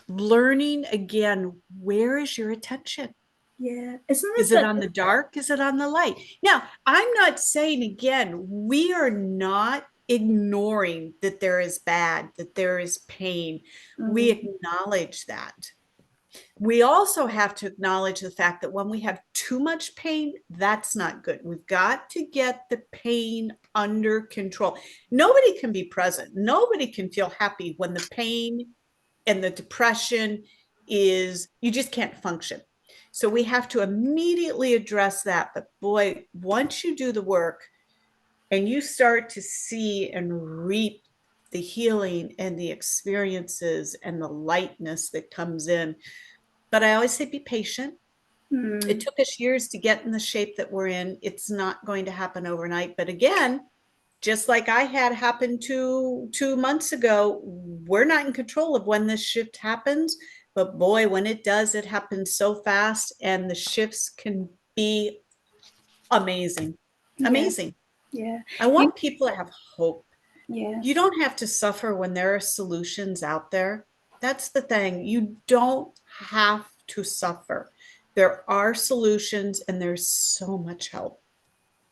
Speaker 2: learning again, where is your attention?
Speaker 1: Yeah. Isn't it
Speaker 2: Is it
Speaker 1: that?
Speaker 2: on the dark? Is it on the light? Now, I'm not saying, again, we are not ignoring that there is bad, that there is pain. We acknowledge that. We also have to acknowledge the fact that when we have too much pain, that's not good. We've got to get the pain under control. Nobody can be present. Nobody can feel happy when the pain and the depression is, you just can't function. So we have to immediately address that. But boy, once you do the work and you start to see and reap the healing and the experiences and the lightness that comes in. But I always say be patient. It took us years to get in the shape that we're in. It's not going to happen overnight. But again, just like I had happen 2 months ago, we're not in control of when this shift happens. But boy, when it does, it happens so fast, and the shifts can be amazing.
Speaker 1: Yeah.
Speaker 2: Amazing.
Speaker 1: Yeah.
Speaker 2: I want people to have hope.
Speaker 1: Yeah.
Speaker 2: You don't have to suffer when there are solutions out there. That's the thing. You don't have to suffer. There are solutions, and there's so much help.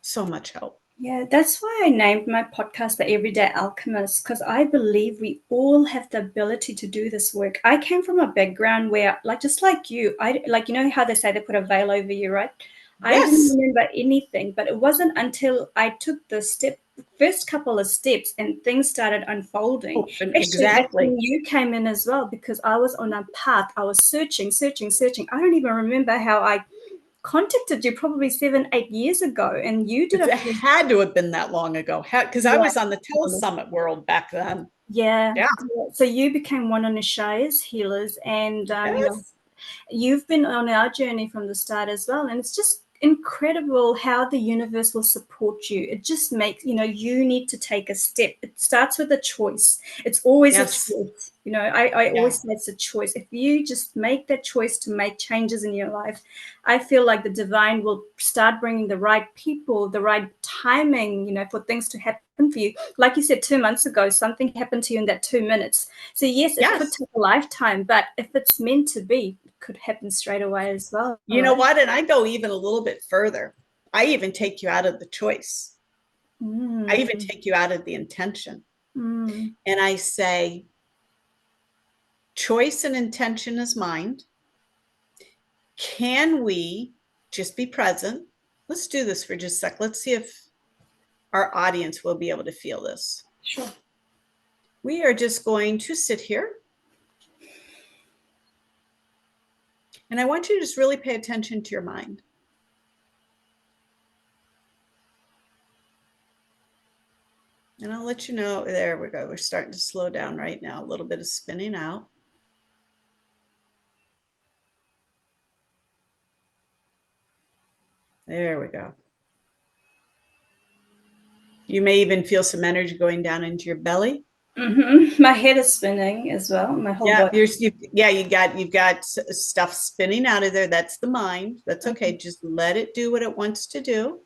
Speaker 2: So much help.
Speaker 1: Yeah, that's why I named my podcast The Everyday Alchemist, because I believe we all have the ability to do this work. I came from a background where, like, just like you, how they say they put a veil over you, right? I didn't
Speaker 2: Yes.
Speaker 1: remember anything, but it wasn't until I took the first couple of steps and things started unfolding.
Speaker 2: Open.
Speaker 1: Actually, that's
Speaker 2: Exactly.
Speaker 1: when you came in as well, because I was on a path. I was searching, searching, searching. I don't even remember how I contacted you, probably 7, 8 years ago, and you did
Speaker 2: It
Speaker 1: a
Speaker 2: had to have been that long ago, because I was on the Telesummit world back then.
Speaker 1: yeah.
Speaker 2: Yeah.
Speaker 1: So you became one of Nishaya's healers, and
Speaker 2: Yes.
Speaker 1: you've been on our journey from the start as well. And it's just incredible how the universe will support you. It just makes, you need to take a step. It starts with a choice. It's always a
Speaker 2: Yes.
Speaker 1: choice. I
Speaker 2: Yeah.
Speaker 1: always say it's a choice. If you just make that choice to make changes in your life, I feel like the divine will start bringing the right people, the right timing, for things to happen for you. Like you said, 2 months ago, something happened to you in that 2 minutes. So yes, it could
Speaker 2: Yes.
Speaker 1: take a lifetime, but if it's meant to be, it could happen straight away as well.
Speaker 2: You know
Speaker 1: Right?
Speaker 2: what? And I go even a little bit further. I even take you out of the choice. I even take you out of the intention. And I say, choice and intention is mind. Can we just be present? Let's do this for just a sec. Let's see if our audience will be able to feel this.
Speaker 1: Sure.
Speaker 2: We are just going to sit here. And I want you to just really pay attention to your mind. And I'll let you know. There we go. We're starting to slow down right now. A little bit of spinning out. There we go. You may even feel some energy going down into your belly.
Speaker 1: My head is spinning as well. My whole body.
Speaker 2: You've got stuff spinning out of there. That's the mind. That's okay. Just let it do what it wants to do.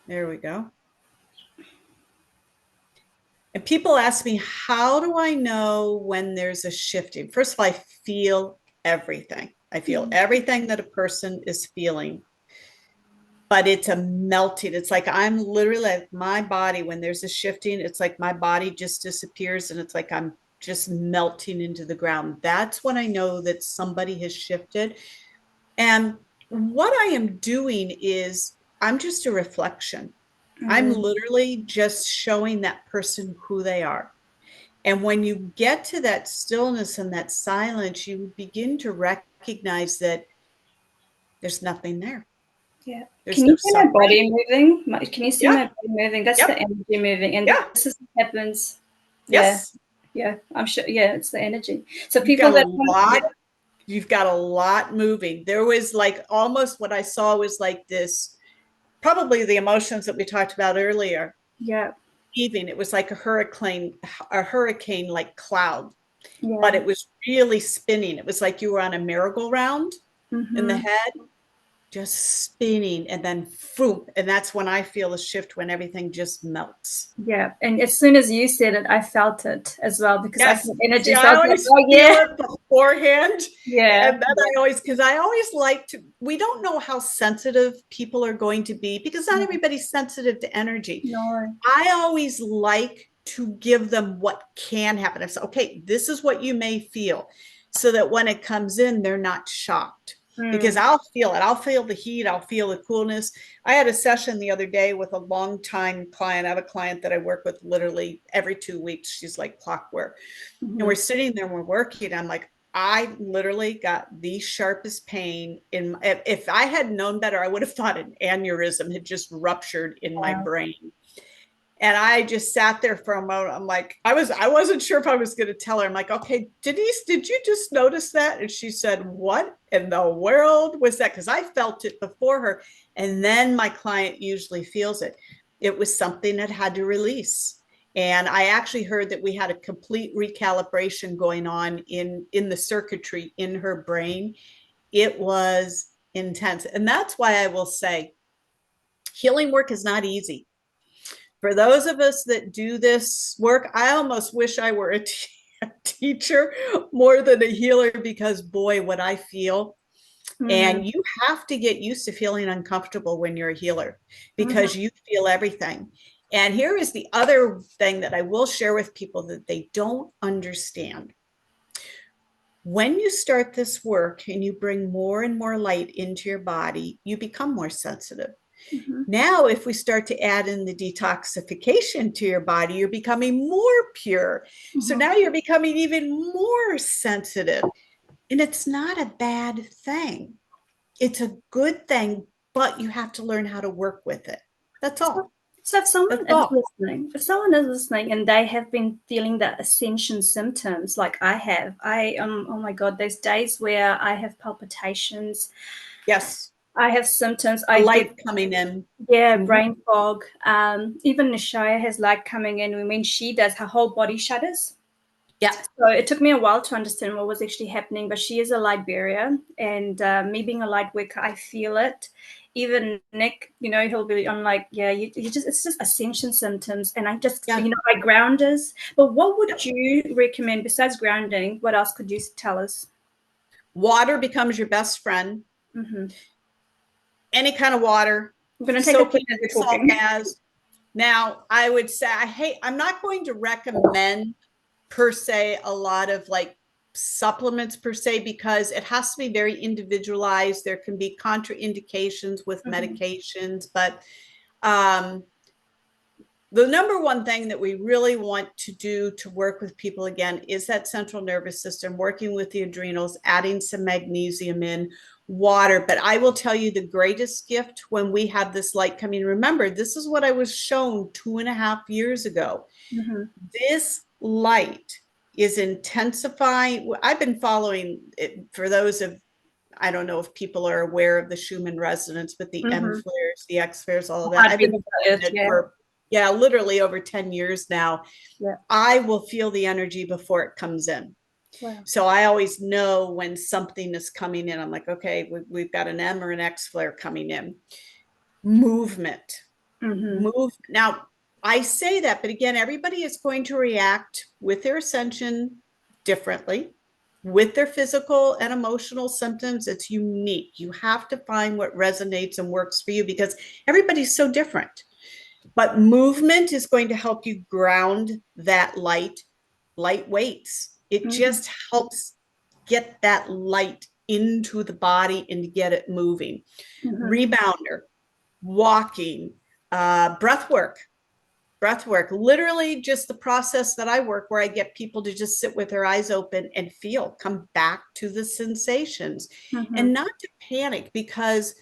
Speaker 2: There we go. And people ask me, how do I know when there's a shifting? First of all, I feel everything. I feel everything that a person is feeling. But it's a melting. It's like I'm literally, like, my body, when there's a shifting, it's like my body just disappears, and it's like I'm just melting into the ground. That's when I know that somebody has shifted. And what I am doing is I'm just a reflection. I'm literally just showing that person who they are. And when you get to that stillness and that silence, you begin to recognize that there's nothing there.
Speaker 1: Yeah.
Speaker 2: There's
Speaker 1: Can
Speaker 2: no
Speaker 1: you see my
Speaker 2: suffering.
Speaker 1: body moving? Can you see
Speaker 2: Yeah.
Speaker 1: my body moving? That's the
Speaker 2: Yep.
Speaker 1: energy moving. And
Speaker 2: Yeah.
Speaker 1: this is what happens. Yeah.
Speaker 2: Yes.
Speaker 1: Yeah. I'm sure. Yeah. It's the energy. So
Speaker 2: You've
Speaker 1: people
Speaker 2: got a
Speaker 1: that
Speaker 2: lot. You've got a lot moving. There was like almost what I saw was like this, probably the emotions that we talked about earlier.
Speaker 1: yeah.
Speaker 2: Even it was like a hurricane like cloud. but
Speaker 1: Yeah.
Speaker 2: it was really spinning. It was like you were on a merry-go-round in the
Speaker 1: Mm-hmm.
Speaker 2: head, just spinning, and then boom. And that's when I feel a shift, when everything just melts.
Speaker 1: Yeah. And as soon as you said it, I felt it as well because I
Speaker 2: Yes.
Speaker 1: felt
Speaker 2: See,
Speaker 1: energy. So I
Speaker 2: I
Speaker 1: was like,
Speaker 2: always
Speaker 1: oh,
Speaker 2: feel
Speaker 1: yeah.
Speaker 2: it beforehand.
Speaker 1: Yeah.
Speaker 2: And then because I always like to, we don't know how sensitive people are going to be because not
Speaker 1: No.
Speaker 2: everybody's sensitive to energy.
Speaker 1: No.
Speaker 2: I always like to give them what can happen. I say, okay, this is what you may feel, so that when it comes in, they're not shocked. Because
Speaker 1: Mm.
Speaker 2: I'll feel it. I'll feel the heat. I'll feel the coolness. I had a session the other day with a longtime client. I have a client that I work with literally every 2 weeks. She's like clockwork. And
Speaker 1: Mm-hmm.
Speaker 2: we're sitting there and we're working. I'm like, I literally got the sharpest pain in if I had known better, I would have thought an aneurysm had just ruptured in my
Speaker 1: Wow.
Speaker 2: brain. And I just sat there for a moment. I'm like, I wasn't sure if I was going to tell her. I'm like, okay, Denise, did you just notice that? And she said, what in the world was that? Because I felt it before her. And then my client usually feels it. It was something that had to release. And I actually heard that we had a complete recalibration going on in the circuitry in her brain. It was intense. And that's why I will say healing work is not easy. For those of us that do this work, I almost wish I were a teacher more than a healer, because boy, what I feel.
Speaker 1: Mm.
Speaker 2: And you have to get used to feeling uncomfortable when you're a healer,
Speaker 1: Mm-hmm.
Speaker 2: because you feel everything. And here is the other thing that I will share with people that they don't understand. When you start this work and you bring more and more light into your body, you become more sensitive.
Speaker 1: Mm-hmm.
Speaker 2: Now, if we start to add in the detoxification to your body, you're becoming more pure. So
Speaker 1: Mm-hmm.
Speaker 2: now you're becoming even more sensitive. And it's not a bad thing. It's a good thing, but you have to learn how to work with it. That's
Speaker 1: So,
Speaker 2: all.
Speaker 1: so
Speaker 2: That's
Speaker 1: if
Speaker 2: all.
Speaker 1: someone is listening and they have been feeling the ascension symptoms like I have, oh my God, there's days where I have palpitations,
Speaker 2: Yes.
Speaker 1: I have symptoms,
Speaker 2: A
Speaker 1: I get,
Speaker 2: light coming in.
Speaker 1: yeah,
Speaker 2: Mm-hmm.
Speaker 1: brain fog. Even Nishaya has light coming in. When she does, her whole body shudders.
Speaker 2: Yeah.
Speaker 1: So it took me a while to understand what was actually happening, but she is a light barrier, and me being a light worker, I feel it. Even Nick, he'll be on like, yeah, you just it's just ascension symptoms, and I just,
Speaker 2: Yeah.
Speaker 1: my grounders. But what would
Speaker 2: Yep.
Speaker 1: you recommend besides grounding? What else could you tell us?
Speaker 2: Water becomes your best friend.
Speaker 1: Mm-hmm.
Speaker 2: Any kind of water,
Speaker 1: I'm gonna take a
Speaker 2: soaking
Speaker 1: sip as
Speaker 2: in
Speaker 1: you're
Speaker 2: salt
Speaker 1: talking.
Speaker 2: baths. Now, I would say, I'm not going to recommend per se a lot of like supplements per se, because it has to be very individualized. There can be contraindications with
Speaker 1: Mm-hmm.
Speaker 2: medications, but um, the number one thing that we really want to do to work with people again is that central nervous system, working with the adrenals, adding some magnesium in, water. But I will tell you the greatest gift when we have this light coming. Remember, this is what I was shown 2.5 years ago.
Speaker 1: Mm-hmm.
Speaker 2: This light is intensifying. I've been following it for those of, I don't know if people are aware of the Schumann resonance, but the M
Speaker 1: Mm-hmm.
Speaker 2: flares, the X flares, all of that. I've
Speaker 1: Heartbeat
Speaker 2: been
Speaker 1: of the
Speaker 2: following
Speaker 1: earth,
Speaker 2: it
Speaker 1: yeah.
Speaker 2: for, yeah, literally over 10 years now.
Speaker 1: Yeah.
Speaker 2: I will feel the energy before it comes in.
Speaker 1: Wow.
Speaker 2: So I always know when something is coming in. I'm like, okay, we've got an M or an X flare coming in. Movement.
Speaker 1: Mm-hmm.
Speaker 2: Move. Now, I say that, but again, everybody is going to react with their ascension differently. With their physical and emotional symptoms, it's unique. You have to find what resonates and works for you, because everybody's so different. But movement is going to help you ground that light weights. It
Speaker 1: Mm-hmm.
Speaker 2: just helps get that light into the body and to get it moving.
Speaker 1: Mm-hmm.
Speaker 2: Rebounder, walking, breath work, literally just the process that I work, where I get people to just sit with their eyes open and feel, come back to the sensations,
Speaker 1: Mm-hmm.
Speaker 2: and not to panic, because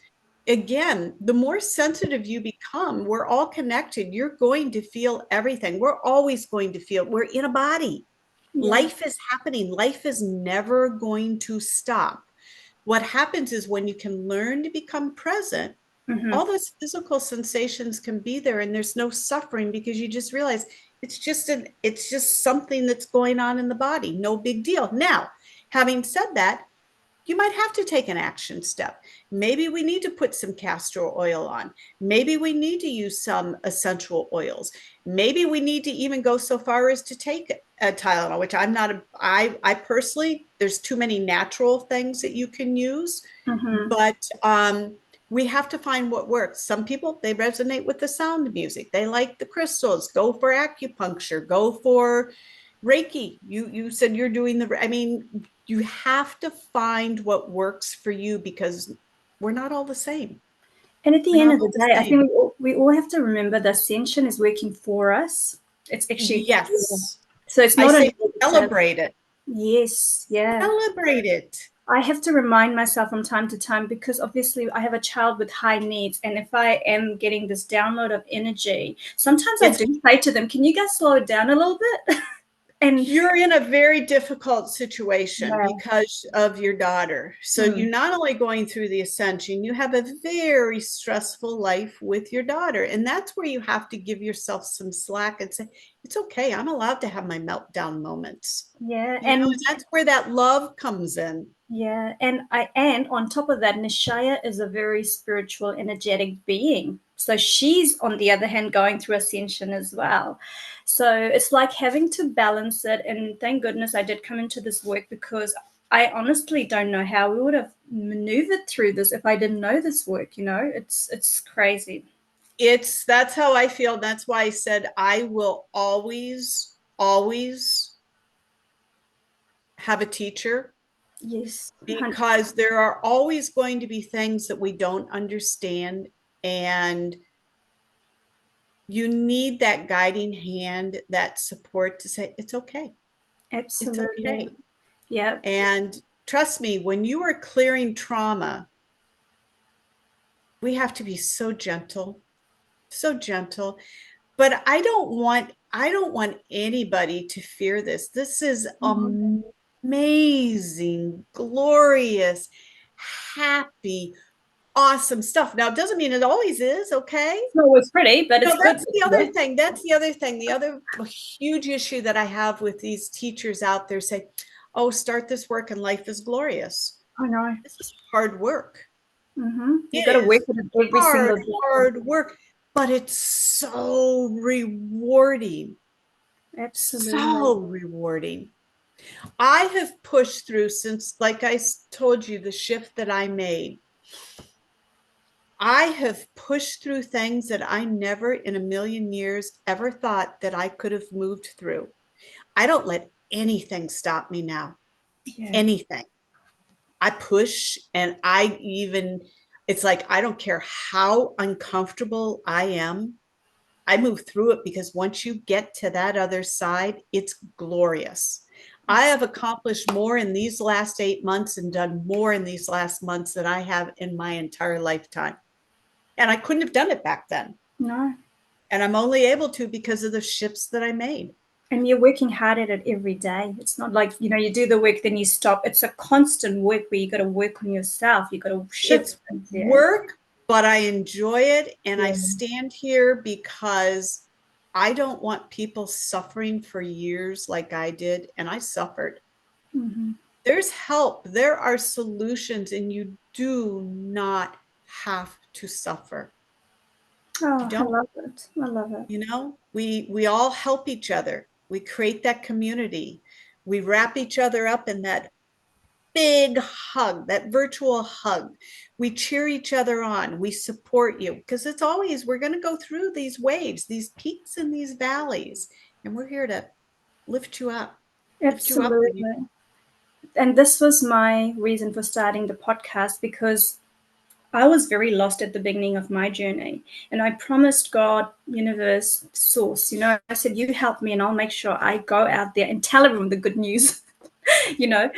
Speaker 2: again, the more sensitive you become, we're all connected. You're going to feel everything. We're always going to feel, we're in a body.
Speaker 1: Yeah.
Speaker 2: Life is happening. Life is never going to stop. What happens is when you can learn to become present,
Speaker 1: Mm-hmm.
Speaker 2: all those physical sensations can be there, and there's no suffering, because you just realize It's just something that's going on in the body. No big deal. Now, having said that, you might have to take an action step. Maybe we need to put some castor oil on. Maybe we need to use some essential oils. Maybe we need to even go so far as to take a Tylenol, which I'm not, I personally, there's too many natural things that you can use, but we have to find what works. Some people, they resonate with the sound of music. They like the crystals. Go for acupuncture. Go for Reiki. You said you're doing I mean, you have to find what works for you because we're not all the same.
Speaker 1: And at the
Speaker 2: We're
Speaker 1: end
Speaker 2: not
Speaker 1: of
Speaker 2: all
Speaker 1: the
Speaker 2: the
Speaker 1: day, I
Speaker 2: same.
Speaker 1: think we all have to remember the Ascension is working for us. It's actually,
Speaker 2: Yes.
Speaker 1: so it's
Speaker 2: I
Speaker 1: not a
Speaker 2: say
Speaker 1: negative.
Speaker 2: celebrate it.
Speaker 1: Yes, yeah.
Speaker 2: Celebrate it.
Speaker 1: I have to remind myself from time to time because obviously I have a child with high needs. And if I am getting this download of energy, sometimes I
Speaker 2: It's
Speaker 1: do say to them, can you guys slow it down a little bit? And
Speaker 2: you're in a very difficult situation
Speaker 1: yeah,
Speaker 2: because of your daughter. So you're not only going through the ascension, you have a very stressful life with your daughter. And that's where you have to give yourself some slack and say, it's okay. I'm allowed to have my meltdown moments.
Speaker 1: yeah.
Speaker 2: You know, and that's where that love comes in.
Speaker 1: Yeah, and on top of that, Nishaya is a very spiritual, energetic being. So she's on the other hand going through ascension as well. So it's like having to balance it. And thank goodness I did come into this work because I honestly don't know how we would have maneuvered through this if I didn't know this work, you know? It's crazy.
Speaker 2: That's how I feel. That's why I said I will always have a teacher
Speaker 1: Yes,
Speaker 2: because there are always going to be things that we don't understand, and you need that guiding hand, that support to say it's okay. It's
Speaker 1: absolutely.
Speaker 2: okay.
Speaker 1: Yeah.
Speaker 2: And trust me, when you are clearing trauma, we have to be so gentle, so gentle. But I don't want anybody to fear this. This is
Speaker 1: Mhm.
Speaker 2: amazing, glorious, happy, awesome stuff. Now, it doesn't mean it always is, okay?
Speaker 1: It's not always pretty, but
Speaker 2: No,
Speaker 1: it's good.
Speaker 2: that's the other thing. That's the other thing. The other huge issue that I have with these teachers out there say, oh, start this work and life is glorious.
Speaker 1: I know.
Speaker 2: This is hard work.
Speaker 1: You got to
Speaker 2: It
Speaker 1: work
Speaker 2: is
Speaker 1: at it every
Speaker 2: hard,
Speaker 1: single day.
Speaker 2: hard work, but it's so rewarding.
Speaker 1: Absolutely.
Speaker 2: So rewarding. I have pushed through since, like I told you, the shift that I made. I have pushed through things that I never in a million years ever thought that I could have moved through. I don't let anything stop me now.
Speaker 1: Yeah.
Speaker 2: Anything. I push, and it's like, I don't care how uncomfortable I am. I move through it because once you get to that other side, it's glorious. I have accomplished more in these last 8 months and done more in these last months than I have in my entire lifetime. And I couldn't have done it back then.
Speaker 1: No.
Speaker 2: And I'm only able to because of the shifts that I made.
Speaker 1: And you're working hard at it every day. It's not like, you do the work, then you stop. It's a constant work where you got to work on yourself. You got to shift
Speaker 2: It's
Speaker 1: things, yeah.
Speaker 2: work, but I enjoy it. And I
Speaker 1: Yeah.
Speaker 2: stand here because I don't want people suffering for years like I did. And I suffered.
Speaker 1: Mm-hmm.
Speaker 2: There's help, there are solutions, and you do not have to suffer. You
Speaker 1: Oh, I
Speaker 2: don't.
Speaker 1: love it. I love it.
Speaker 2: We all help each other. We create that community. We wrap each other up in that big hug, that virtual hug. We cheer each other on. We support you because it's always, we're going to go through these waves, these peaks and these valleys, and we're here to lift you up, lift you up when you.
Speaker 1: Absolutely. And this was my reason for starting the podcast because I was very lost at the beginning of my journey. And I promised God, universe, source, I said, you help me and I'll make sure I go out there and tell everyone the good news, because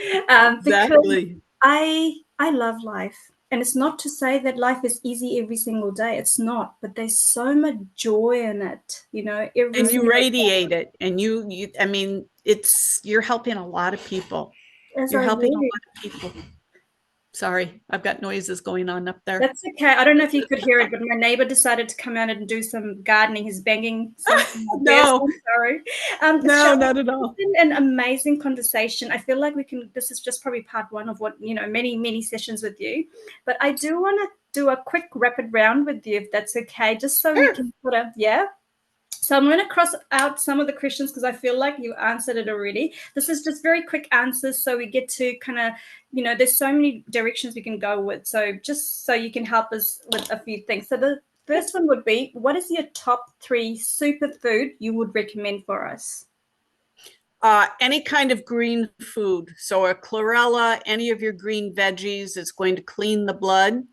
Speaker 2: Exactly.
Speaker 1: I love life. And it's not to say that life is easy every single day. It's not, but there's so much joy in it, every
Speaker 2: And you
Speaker 1: single
Speaker 2: radiate it, and I mean, you're helping a lot of people.
Speaker 1: day. As
Speaker 2: You're
Speaker 1: I
Speaker 2: helping a lot
Speaker 1: really
Speaker 2: of people. Sorry, I've got noises going on up there.
Speaker 1: That's okay. I don't know if you could hear it, but my neighbor decided to come out and do some gardening. He's banging something out there, so
Speaker 2: No,
Speaker 1: I'm sorry.
Speaker 2: no,
Speaker 1: Shelley,
Speaker 2: not at
Speaker 1: it's
Speaker 2: all.
Speaker 1: been an amazing conversation. I feel like this is just probably part one of what, many, many sessions with you. But I do want to do a quick rapid round with you, if that's okay, just so we
Speaker 2: Sure.
Speaker 1: can sort of, yeah. So I'm going to cross out some of the questions because I feel like you answered it already. This is just very quick answers, so we get to kind of, there's so many directions we can go with. So just so you can help us with a few things. So the first one would be, what is your top 3 superfood you would recommend for us?
Speaker 2: Any kind of green food. So a chlorella, any of your green veggies is going to clean the blood.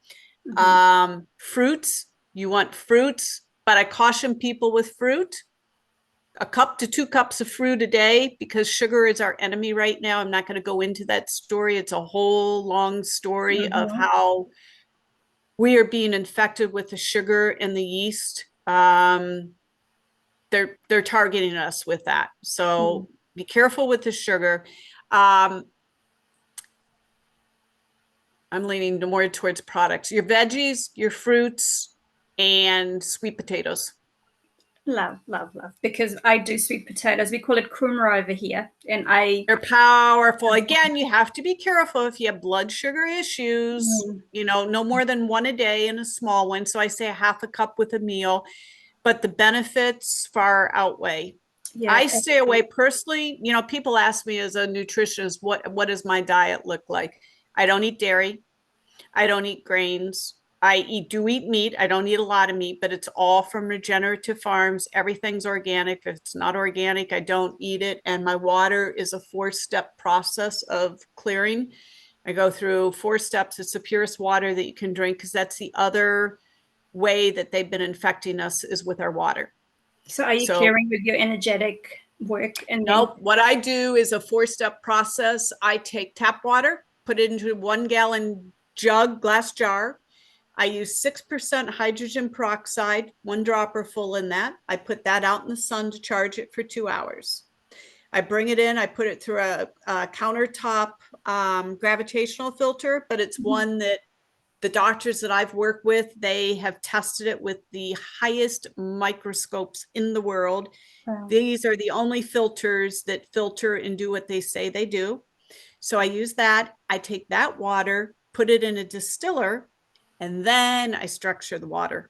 Speaker 2: Fruits, you want fruits, but I caution people with fruit. A cup to 2 cups of fruit a day, because sugar is our enemy right now. I'm not going to go into that story. It's a whole long story of
Speaker 1: Mm-hmm.
Speaker 2: how we are being infected with the sugar and the yeast. They're targeting us with that. So be careful with the sugar. I'm leaning more towards products. Your veggies, your fruits, and sweet potatoes.
Speaker 1: Love, love, love. Because I do sweet potatoes. We call it kumara over here, and
Speaker 2: They're powerful. Again, you have to be careful if you have blood sugar issues,
Speaker 1: Mm,
Speaker 2: no more than one a day in a small one. So I say a half a cup with a meal, but the benefits far outweigh.
Speaker 1: yeah,
Speaker 2: I stay away personally. People ask me as a nutritionist, what does my diet look like? I don't eat dairy. I don't eat grains. Do eat meat. I don't eat a lot of meat, but it's all from regenerative farms. Everything's organic. If it's not organic, I don't eat it. And my water is a 4-step process of clearing. I go through 4 steps. It's the purest water that you can drink, because that's the other way that they've been infecting us, is with our water.
Speaker 1: so are you
Speaker 2: So,
Speaker 1: clearing with your energetic work and then?
Speaker 2: nope. What I do is a 4-step process. I take tap water, put it into a 1-gallon glass jar. I use 6% hydrogen peroxide, 1 dropper full in that. I put that out in the sun to charge it for 2 hours. I bring it in, I put it through a countertop gravitational filter, but it's one that the doctors that I've worked with, they have tested it with the highest microscopes in the world.
Speaker 1: Wow.
Speaker 2: These are the only filters that filter and do what they say they do. So I use that. I take that water, put it in a distiller, and then I structure the water.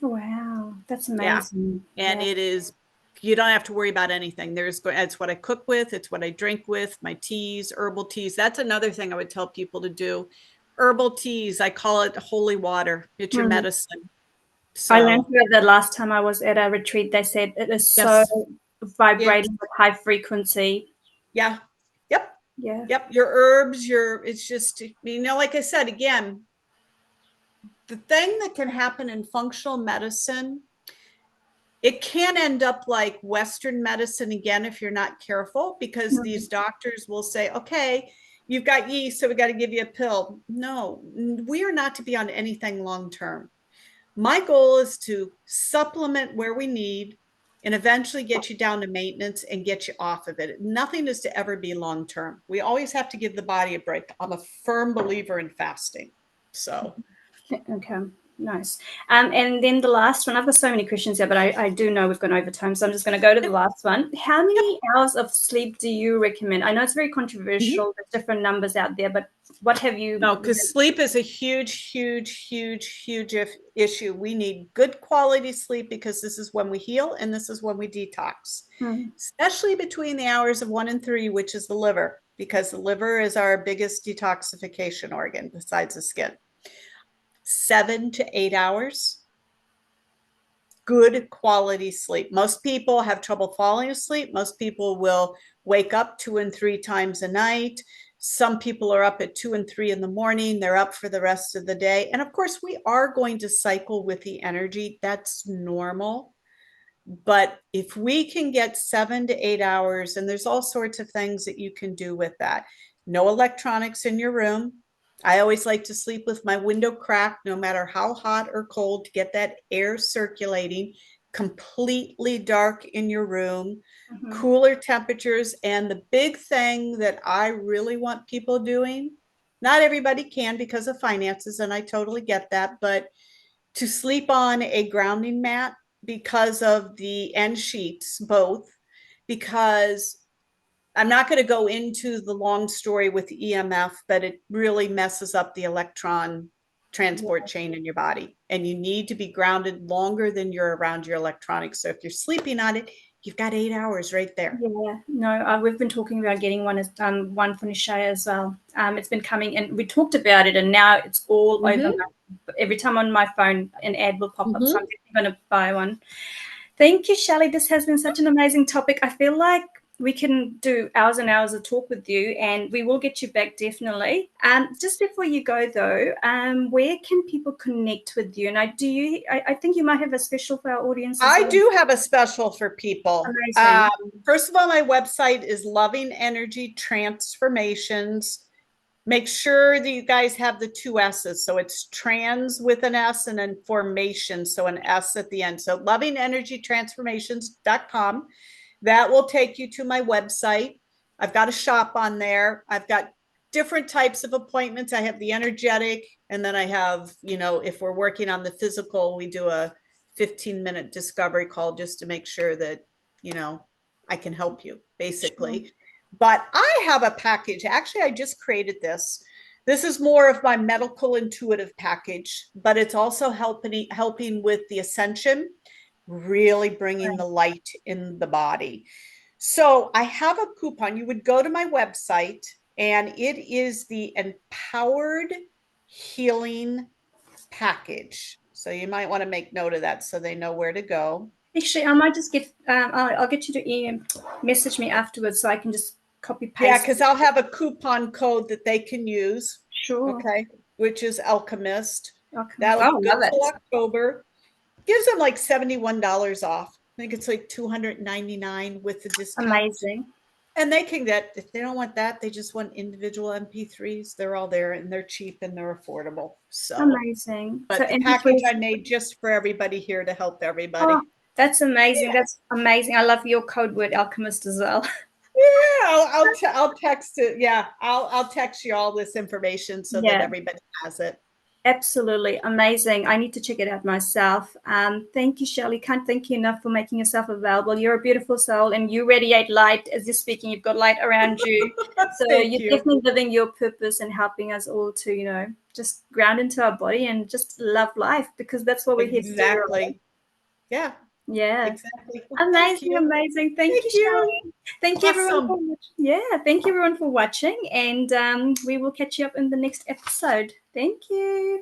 Speaker 1: Wow, that's
Speaker 2: Yeah.
Speaker 1: amazing.
Speaker 2: And
Speaker 1: Yeah.
Speaker 2: it is, you don't have to worry about anything. It's what I cook with, it's what I drink with, my teas, herbal teas. That's another thing I would tell people to do. Herbal teas, I call it holy water. It's your
Speaker 1: Mm.
Speaker 2: medicine.
Speaker 1: I learned
Speaker 2: So,
Speaker 1: that the last time I was at a retreat, they said it is so
Speaker 2: yes. It's,
Speaker 1: vibrating with high frequency.
Speaker 2: yeah. Yep.
Speaker 1: Yeah.
Speaker 2: Yep. Your herbs, it's just, like I said, again, the thing that can happen in functional medicine, it can end up like Western medicine again if you're not careful, because
Speaker 1: Mm.
Speaker 2: these doctors will say, okay, you've got yeast, so we got to give you a pill. No, we are not to be on anything long term. My goal is to supplement where we need and eventually get you down to maintenance and get you off of it. Nothing is to ever be long term. We always have to give the body a break. I'm a firm believer in fasting. So,
Speaker 1: Okay, nice. And then the last one, I've got so many questions here, but I do know we've gone over time, so I'm just going to go to the
Speaker 2: yep,
Speaker 1: last one. How
Speaker 2: yep.
Speaker 1: many hours of sleep do you recommend? I know it's very
Speaker 2: Mm-hmm.
Speaker 1: controversial. There's different numbers out there, but what have you?
Speaker 2: No, because sleep is a huge, huge, huge, huge issue. We need good quality sleep, because this is when we heal and this is when we detox,
Speaker 1: Hmm.
Speaker 2: especially between the hours of 1 and 3, which is the liver, because the liver is our biggest detoxification organ besides the skin. 7 to 8 hours, good quality sleep. Most people have trouble falling asleep. Most people will wake up 2 and 3 times a night. Some people are up at 2 and 3 in the morning. They're up for the rest of the day. And of course, we are going to cycle with the energy. That's normal. But if we can get 7 to 8 hours, and there's all sorts of things that you can do with that. No electronics in your room. I always like to sleep with my window cracked, no matter how hot or cold, to get that air circulating. Completely dark in your room,
Speaker 1: Mhm.
Speaker 2: cooler temperatures. And the big thing that I really want people doing Not everybody can because of finances, and I totally get that. But to sleep on a grounding mat because of the end sheets, both, because I'm not going to go into the long story with EMF, but it really messes up the electron transport chain in your body. And you need to be grounded longer than you're around your electronics. So if you're sleeping on it, you've got 8 hours right there.
Speaker 1: Yeah, no, we've been talking about getting one for Nishaya as well. It's been coming, and we talked about it, and now it's all over. Every time on my phone, an ad will pop up, so I'm definitely going to buy one. Thank you, Shelley. This has been such an amazing topic. I feel like we can do hours and hours of talk with you, and we will get you back definitely. Just before you go though, where can people connect with you? And I think you might have a special for our audience as
Speaker 2: I
Speaker 1: well.
Speaker 2: do have a special for people.
Speaker 1: Amazing.
Speaker 2: First of all, my website is Loving Energy Transformations. Make sure that you guys have the 2 S's. So it's trans with an S and then formation. So an S at the end. So lovingenergytransformations.com. That will take you to my website. I've got a shop on there. I've got different types of appointments. I have the energetic, and then I have, if we're working on the physical, we do a 15-minute discovery call just to make sure that, I can help you, basically. Sure. But I have a package. Actually, I just created this. This is more of my medical intuitive package, but it's also helping with the Ascension, really bringing the light in the body. So I have a coupon. You would go to my website, and it is the Empowered Healing Package. So you might want to make note of that so they know where to go.
Speaker 1: Actually, I might just get, I'll get you to message me afterwards so I can just copy paste.
Speaker 2: Yeah, because I'll have a coupon code that they can use.
Speaker 1: Sure.
Speaker 2: Okay. Which is Alchemist.
Speaker 1: That will
Speaker 2: go till October. Gives them like $71 off. I think it's like $299 with the discount.
Speaker 1: Amazing.
Speaker 2: And they can get, if they don't want that, they just want individual MP3s. They're all there, and they're cheap and they're affordable. So
Speaker 1: amazing.
Speaker 2: But
Speaker 1: so
Speaker 2: the package I made just for everybody here to help everybody.
Speaker 1: Oh, that's amazing. Yeah. That's amazing. I love your code word Alchemist as well.
Speaker 2: Yeah, I'll text it. Yeah, I'll text you all this information so that everybody has it.
Speaker 1: Absolutely amazing. I need to check it out myself. Thank you, Shelley. Can't thank you enough for making yourself available. You're a beautiful soul, and you radiate light as you're speaking. You've got light around you. So you're definitely living your purpose and helping us all to, just ground into our body and just love life, because that's what we're here to do.
Speaker 2: Exactly. Yeah.
Speaker 1: Yeah.
Speaker 2: Exactly.
Speaker 1: Well, amazing, amazing. Thank you, Shelley. Thank you, everyone. Thank you, everyone, for watching, and we will catch you up in the next episode. Thank you.